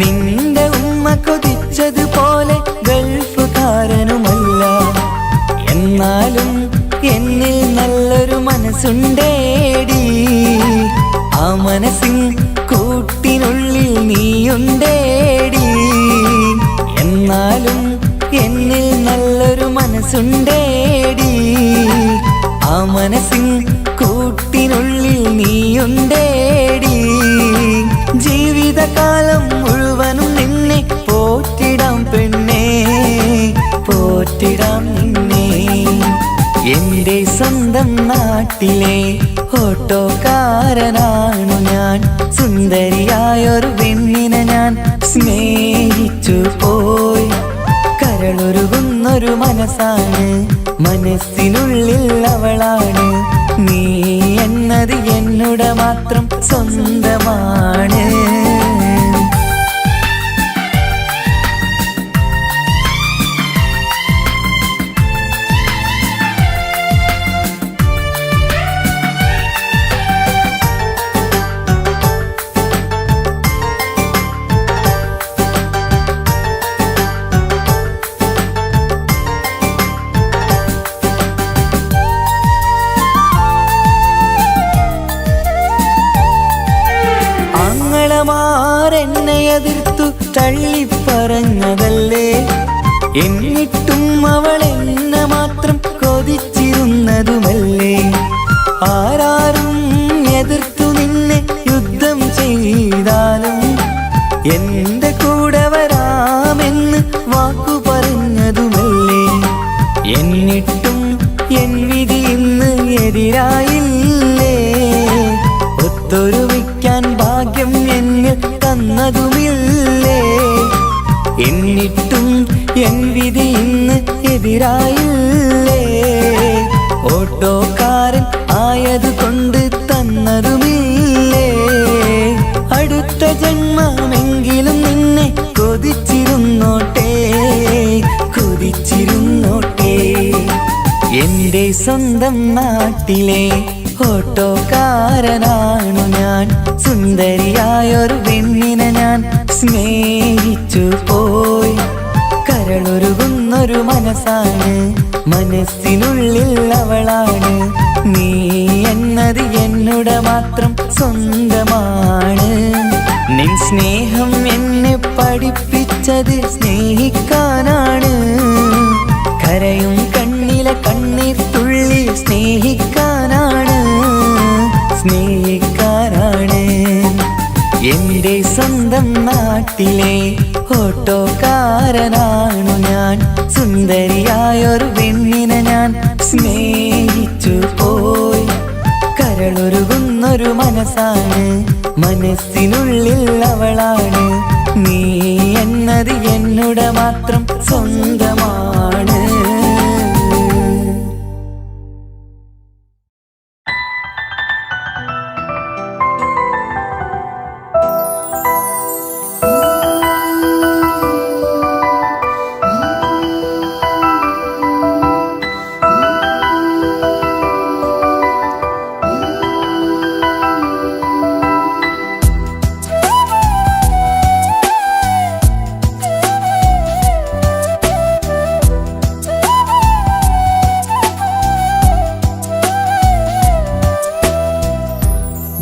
നിന്റെ ഉമ്മ കൊതിച്ചതുപോലെ ഗൾഫുകാരനുമല്ല. എന്നാലും എന്നിൽ നല്ലൊരു മനസ്സുണ്ടേടി. ആ മനസ്സിൻ കൂട്ടിനുള്ളിൽ നീയുണ്ടേടി. എന്നാലും എന്നിൽ നല്ലൊരു മനസ്സുണ്ടേടി. ആ മനസ്സിൻ കൂട്ടിനുള്ളിൽ നീയുണ്ടേടി. ജീവിതകാലം മുഴുവനും നിന്നെ പോറ്റിടാം പെണ്ണേ, പോറ്റിടാം നിന്നെ. എന്റെ സ്വന്തം നാട്ടിലെ ഓട്ടോക്കാരനാണു ഞാൻ. സുന്ദരിയായൊരു പെണ്ണിനെ ഞാൻ സ്നേഹിച്ചു പോയി. കരളൊരുകുന്നൊരു മനസ്സാണ്, മനസ്സിനുള്ളിൽ അവളാണ്. നീ എന്നത് എന്നുടെ മാത്രം സ്വന്തമാണ്. എന്നെ എതിർത്തു തള്ളിപ്പറഞ്ഞതല്ലേ. എന്നിട്ടും അവൾ എന്നെ മാത്രം കൊതിച്ചിരുന്നതുമല്ലേ. ആരാരും എതിർത്തു നിന്നെ യുദ്ധം ചെയ്താലും എന്റെ കൂടെ വരാമെന്ന് വാക്കു പറഞ്ഞതുമല്ലേ. എന്നിട്ടും എൻ വിധി ഇന്ന് എതിരായില്ലേ. ഒത്തൊരുമിക്കാൻ ഭാഗ്യം എന്നിൽ തന്നതുമില്ലേ. എന്നിട്ടും എൻ വിധി ഇന്ന് എതിരായില്ലേ. ഓട്ടോക്കാരൻ ആയതുകൊണ്ട് തന്നതുമില്ലേ. അടുത്ത ജന്മമെങ്കിലും നിന്നെ കൊതിച്ചിരുന്നോട്ടെ, കൊതിച്ചിരുന്നോട്ടെ. എന്റെ സ്വന്തം നാട്ടിലെ ഓട്ടോക്കാരനാണു ഞാൻ. സുന്ദരിയായൊരു പെണ്ണിനെ ഞാൻ സ്നേഹിച്ചു പോയി. കരളൊരുകുന്നൊരു മനസ്സാണ്, മനസ്സിനുള്ളിൽ അവളാണ്. നീ എന്നത് എന്നുടെ മാത്രം സ്വന്തമാണ്. നിൻ സ്നേഹം എന്നെ പഠിപ്പിച്ചത് സ്നേഹിക്കാനാണ്. കരയും കണ്ണിലെ കണ്ണീർ തുള്ളി സ്നേഹിക്കാനാണ്, സ്നേഹിക്കാനാണ്. എന്റെ സ്വന്തം നാട്ടിലെ ഓട്ടോക്കാരനാണു ഞാൻ. സുന്ദരിയായൊരു പെണ്ണിനെ ഞാൻ സ്നേഹിച്ചു പോയി. കരളൊരുകുന്നൊരു മനസ്സാണ്, മനസ്സിനുള്ളിൽ അവളാണ്. നീ എന്നത് എന്നുടെ മാത്രം സ്വന്തമാണ്.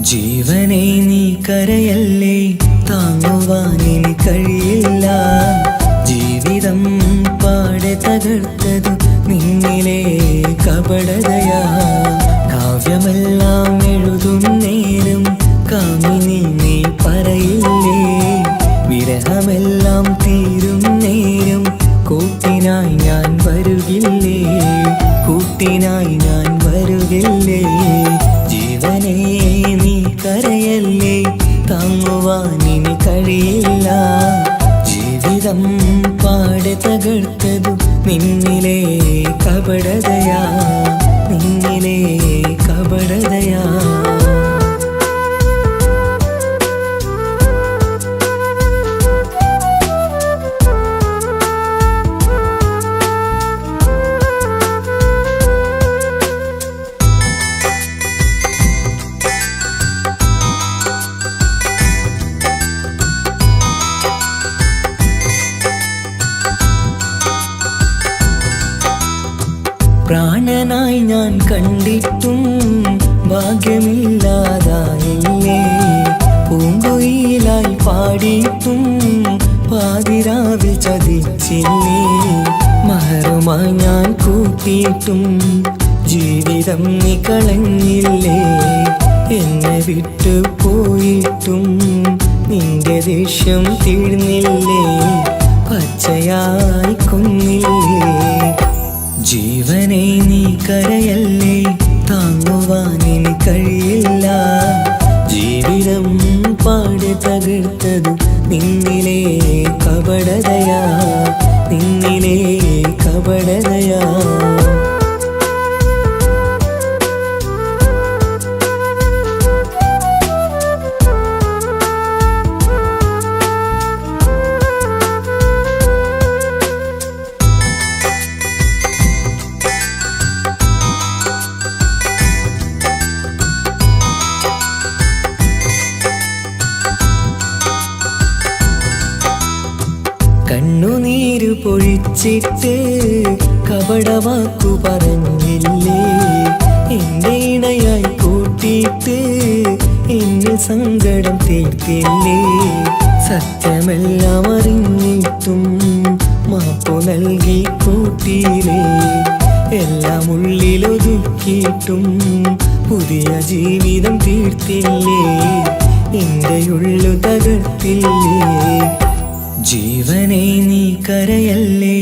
ജീവനെ നീ കരയല്ലേ, താങ്ങുവാനിനി കഴിയില്ല. ജീവിതം പാടെ തകർത്തതു നിന്നിലെ കപടതയാ. കാവ്യമെല്ലാം എഴുതും നേരം കാമിനി നീ പറയില്ലേ, വിരഹമെല്ലാം തീരും നേരം കൂട്ടിനായി ഞാൻ വരുകില്ലേ, കൂട്ടിനായി ഞാൻ വരുകില്ലേ. ജീവനേ നീ കരയല്ലേ, താങ്ങുവാനിനി കഴിയില്ല. ജീവിതം പാടെ തകർത്തതു നിന്നിലെ കപടതയാ, നിന്നിലെ കപടതയാ. പ്രാണനായി ഞാൻ കണ്ടിട്ടും ഭാഗ്യമില്ലാതായില്ലേ, പൂങ്കുയിലായി പാടിയിട്ടും പാതിരാവിൽ ചതിച്ചില്ലേ. മഹറുമായി ഞാൻ കൂട്ടിയിട്ടും ജീവിതം നീ കളഞ്ഞില്ലേ, എന്നെ വിട്ടു പോയിട്ടും നിന്റെ ദേഷ്യം തീർന്നില്ലേ, പച്ചയായി കൊന്നില്ലേ. ജീവനെ നീ കരയല്ലേ, താങ്ങുവാനിനി കഴിയില്ല. ജീവിതം പാടെ തകർത്തതു നിന്നിലെ കപടതയാ, നിന്നിലെ കപടതയാ. കണ്ണുനീര് പൊഴിച്ചിട്ട് കപടവാക്കു പറഞ്ഞില്ലേ, എന്റെ ഇണയായി കൂട്ടിയിട്ട് എന്നിൽ സങ്കടം തീർത്തില്ലേ. സത്യമെല്ലാം അറിഞ്ഞിട്ടും മാപ്പു നൽകി കൂട്ടിയില്ലേ, എല്ലാം ഉള്ളിലൊതുക്കിയിട്ടും പുതിയ ജീവിതം തീർത്തില്ലേ, എന്റെ ഉള്ളു തകർത്തില്ലേ. ജീവനെ നീ കരയല്ലേ,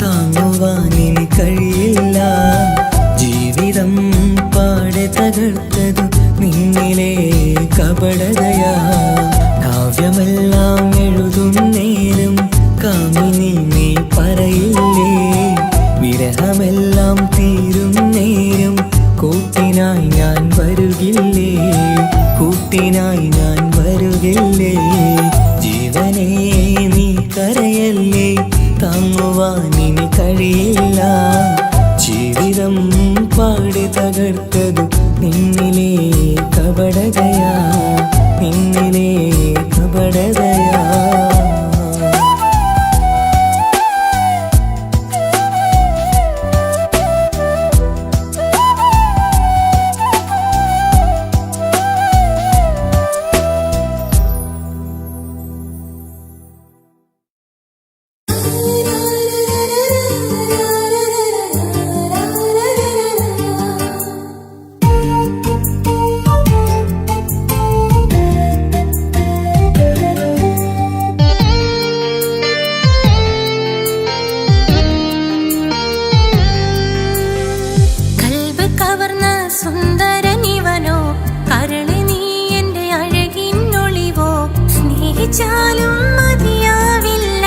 താങ്ങുവാനിനി കഴിയില്ല. ജീവിതം പാടെ തകർത്തതു നിന്നിലെ കപടതയാ. കാവ്യമെല്ലാം എഴുതും നേരം കാമിനി നീ പറയില്ലേ, വിരഹമെല്ലാം തീരും നേരം കൂട്ടിനായി ഞാൻ വരുകില്ലേ, കൂട്ടിനായി ഞാൻ വരുകില്ലേ. ജീവനേ നീ കരയല്ലേ, താങ്ങുവാനിനി കഴിയില്ല. ജീവിതം പാടെ തകർത്തതു നിന്നിലെ കപടതയാ, നിന്നിലെ കപടതയാ. ും മതിയാവില്ല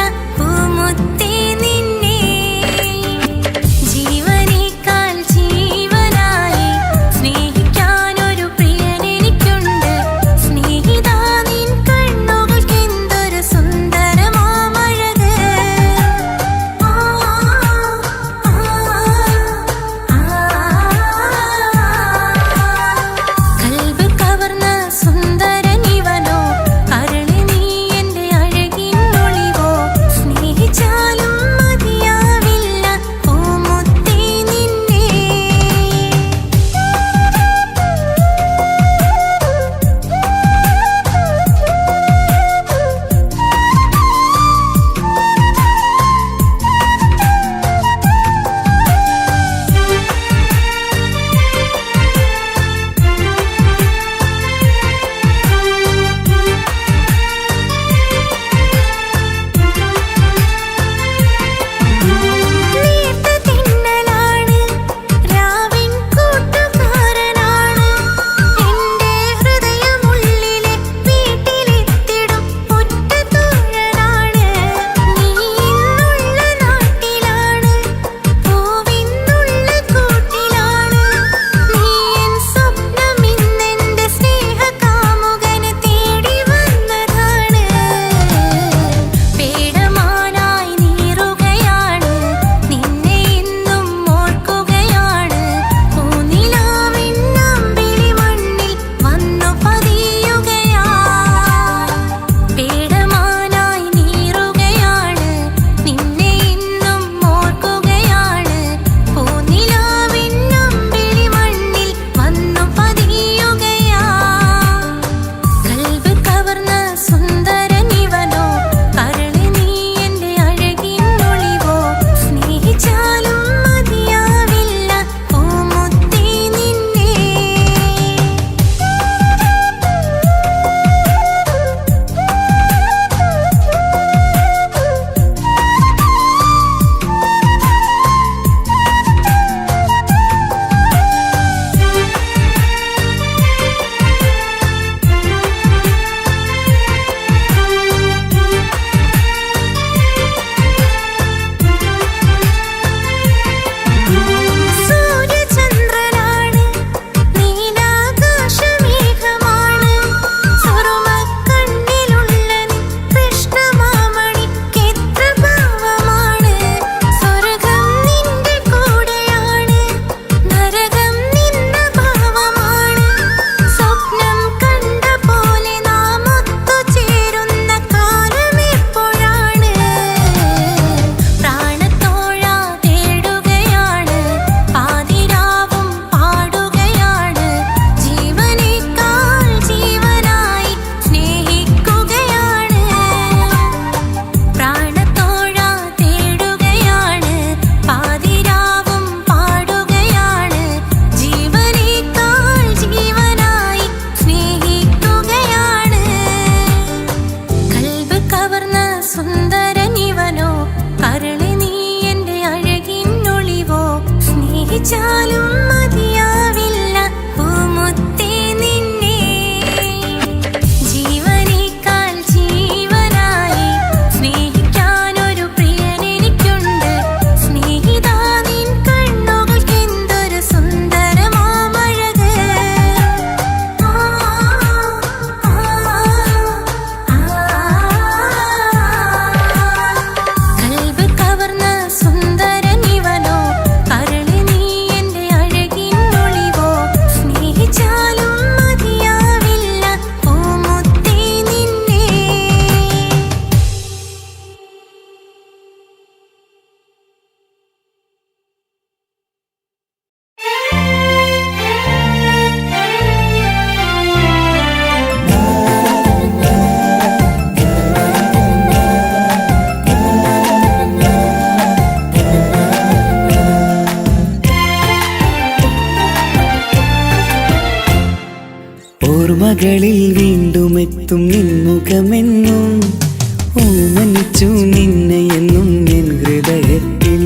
ഓർമ്മകളിൽ വീണ്ടും എത്തും നിൻമുഖമെന്നും ഓമനിച്ചു നിന്നെ എന്നും എൻ ഹൃദയത്തിൽ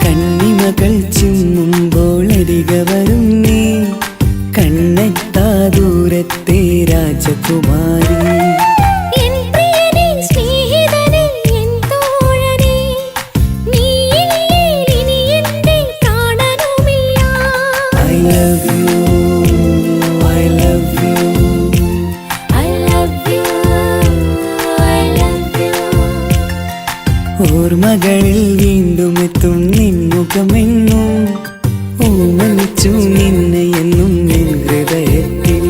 കണ്ണിമകൾ ചിമ്മുമ്പോൾ അരികെ വരും നീ കണ്ണെത്താ ദൂരത്തെ രാജകുമാരി ഓർമ്മകളിൽ വീണ്ടും എത്തും നിൻമുഖമെന്നും ഓമനിച്ചു നിന്നെ എന്നും എൻ ഹൃദയത്തിൽ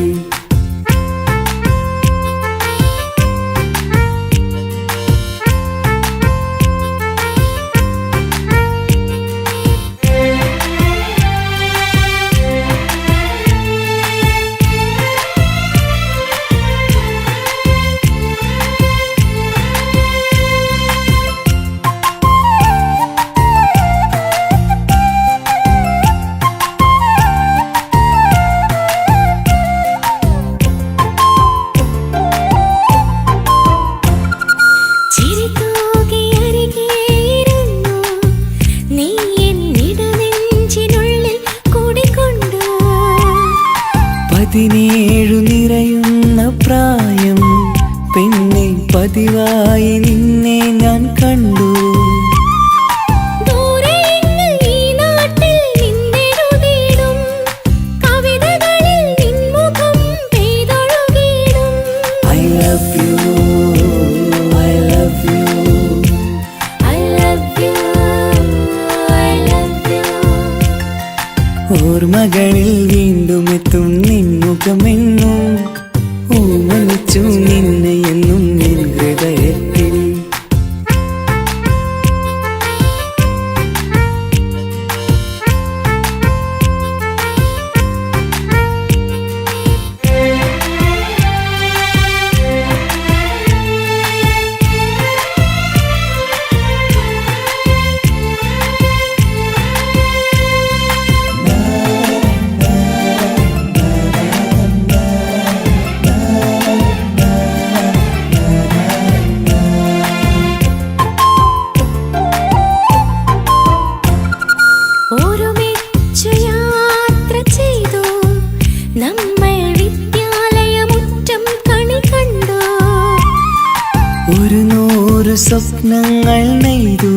പതിനേഴു നിറയുന്ന പ്രായം പെണ്ണെ പതിവായി നിന്നെ ഞാൻ കണ്ടു ഓർമ്മകളിൽ വീണ്ടും എത്തും നിൻമുഖമെന്നും ഓമനിച്ചു നിന്നെ എന്നും എൻ ഹൃദയത്തിൽ ഒരു നൂറ് സ്വപ്നങ്ങൾ നെയ്തു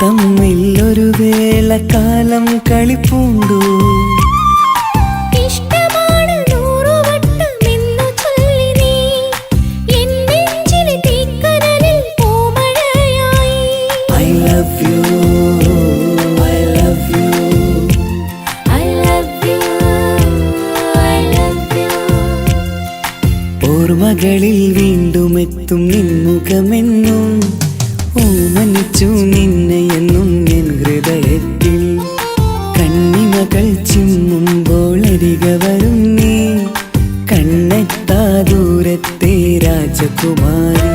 തമ്മിൽ ഒരു വേള കാലം കളിപ്പൂണ്ടു ഓർമ്മകളിൽ വീണ്ടും എത്തും നിൻമുഖമെന്നും ഓമനിച്ചു നിന്നെ എന്നും എൻ ഹൃദയത്തിൽ കണ്ണിമകൾ ചിമ്മുമ്പോൾ അരികെ വരും നീ കണ്ണെത്താ ദൂരത്തെ രാജകുമാരി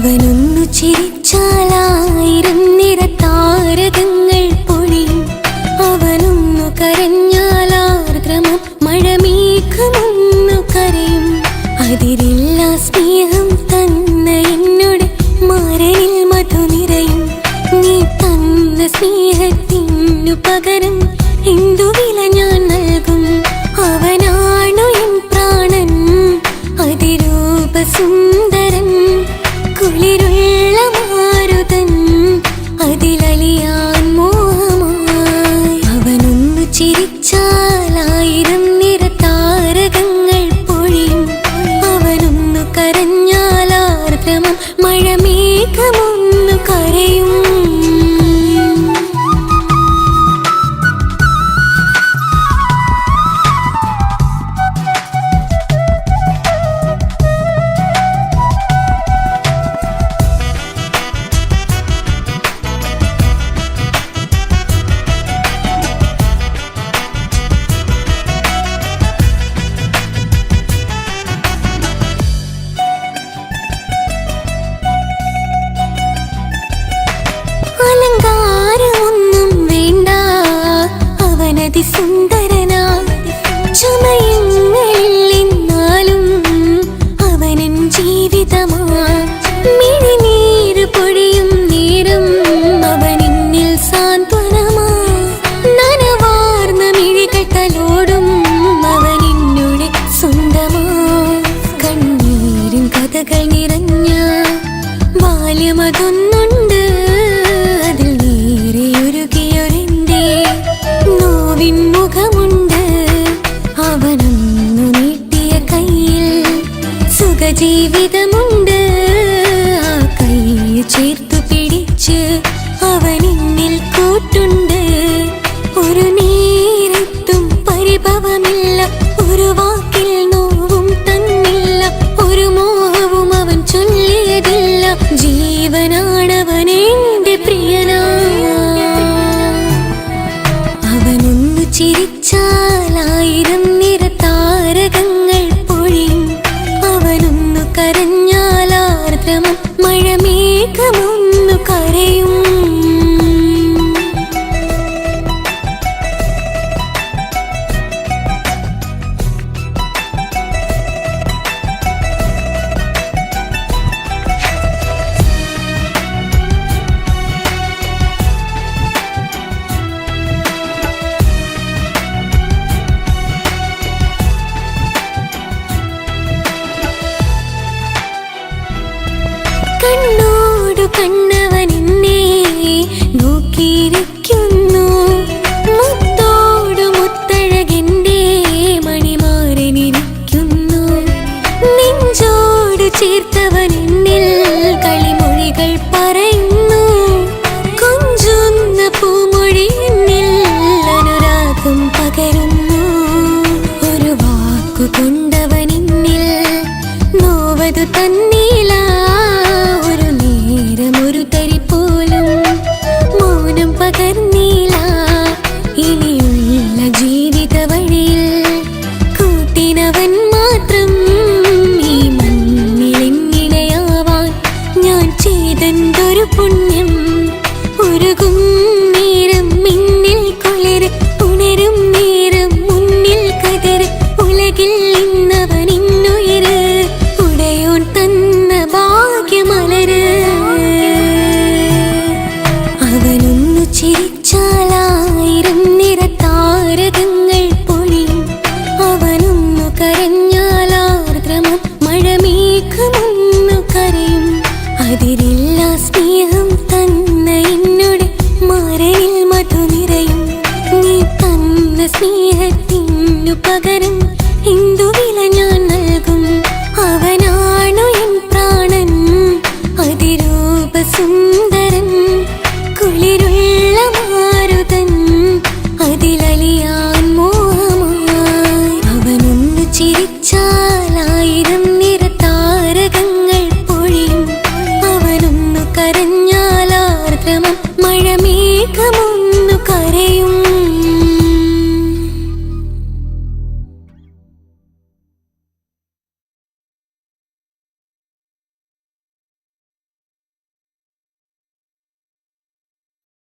അവനൊന്നു ചിരിച്ചാലായിരം നിറതാരകങ്ങൾ പൊഴിയും. അവനൊന്നു കരഞ്ഞാലാർദ്രമം മഴമേഘമൊന്നു കരയും. അതിരില്ല സ്നേഹം തന്ന എന്നോട് മാരനിൽ മധു നിറയും. നീ തന്ന സ്നേഹത്തിനു പകരം എന്തു വില ഞാൻ നൽകും? അവനാണു എൻ പ്രാണൻ, അതിരൂപസുന്ദരൻ, കുളിരുള്ള മാരുതൻ, അതിലലിയാൻ മോഹമായി. അവനൊന്നു ചിരിച്ചാലായിരം നിറതാരകങ്ങൾ പൊഴിയും. അവനൊന്നു കരഞ്ഞാലാർദ്രമം മഴമേഘമൊന്നു കരയും. അലങ്കാരമൊന്നും വേണ്ട, അവനതി സുന്ദരനാ. ചമയങ്ങളിൽ എന്നാലും അവനൻ ജീവിതമാ. മിഴിനീര് പൊഴിയും നേരം അവനിന്നിൽ സാന്ത്വനമാ. നനവാർന്ന മിഴികട്ടലോടും അവനിന്നുടെ സ്വന്തമാ. കണ്ണീരും കഥകൾ നിറഞ്ഞ ബാല്യമതൊന്നുണ്ട്. അതിൽ നീരെയൊരുകിയൊരെന്റെ നോവിൻ മുഖമുണ്ട്. അവനൊന്നു നീട്ടിയ കയ്യിൽ സുഖജീവിതമുണ്ട്. ആ കൈ ചേർത്തു പിടിച്ച് അവനിന്നിൽ കൂട്ടുണ്ട്. ഒരു നേരത്തും പരിഭവമില്ല, ഒരു വാക്കിൽ നോവും തന്നില്ല, ഒരു മോഹവും അവൻ ചൊല്ലിയതില്ല. ജീവനാണവനെന്റെ പ്രിയനാ. അവനൊന്നു ചിരിച്ചാലായിരം നിറതാരകങ്ങൾ പൊഴിയും. അവനൊന്നു കരഞ്ഞാലാർദ്രമം മഴമേഘമൊന്നു കരയും. കണ്ണോടു കണ്ണവനെന്നെ നോക്കിയിരിക്കുന്നു. മുത്തോടു മുത്തഴകെന്റെ മണിമാരനിരിക്കുന്നു. നെഞ്ചോട് ചേർത്തവനെന്നിൽ കളിമൊഴികൾ പറയുന്നു. കൊഞ്ചുന്ന പൂമൊഴി എന്നിൽ അനുരാഗം പകരുന്നു. ഒരു വാക്കു കൊണ്ടവനെന്നിൽ നോവതു തന്നില്ല. ഒരു നേരമൊരു തരി പോലും മൗനം പകർന്നില്ല. ഇനിയുള്ള ജീവിത വഴിയിൽ കൂട്ടിനവൻ മാത്രം. ഈ മണ്ണിലെങ്ങിനെയാവാൻ ഞാൻ ചെയ്തെന്തൊരു പുണ്യം. ഉരുകും നേരം മിന്നിൽ കുളിര്, ഉണരും നേരം മുന്നിൽ കതിര്. ഉലകിൽ ഇന്നവൻ ഇന്നുയിര്, ഉടയോൻ തന്ന ഭാഗ്യമലര്. അവനൊന്നു ചിരിച്ചാലായിരം നിറതാരകങ്ങൾ പൊഴിയും. അവനൊന്നു കരഞ്ഞാലാർദ്രമം മഴമേഘമൊന്നു കരയും. അതിരില്ല സ്നേഹം തന്ന എന്നോട് മാരനിൽ മധു നിറയും. നീ തന്ന സ്നേഹത്തിനു പകരം എന്തു വില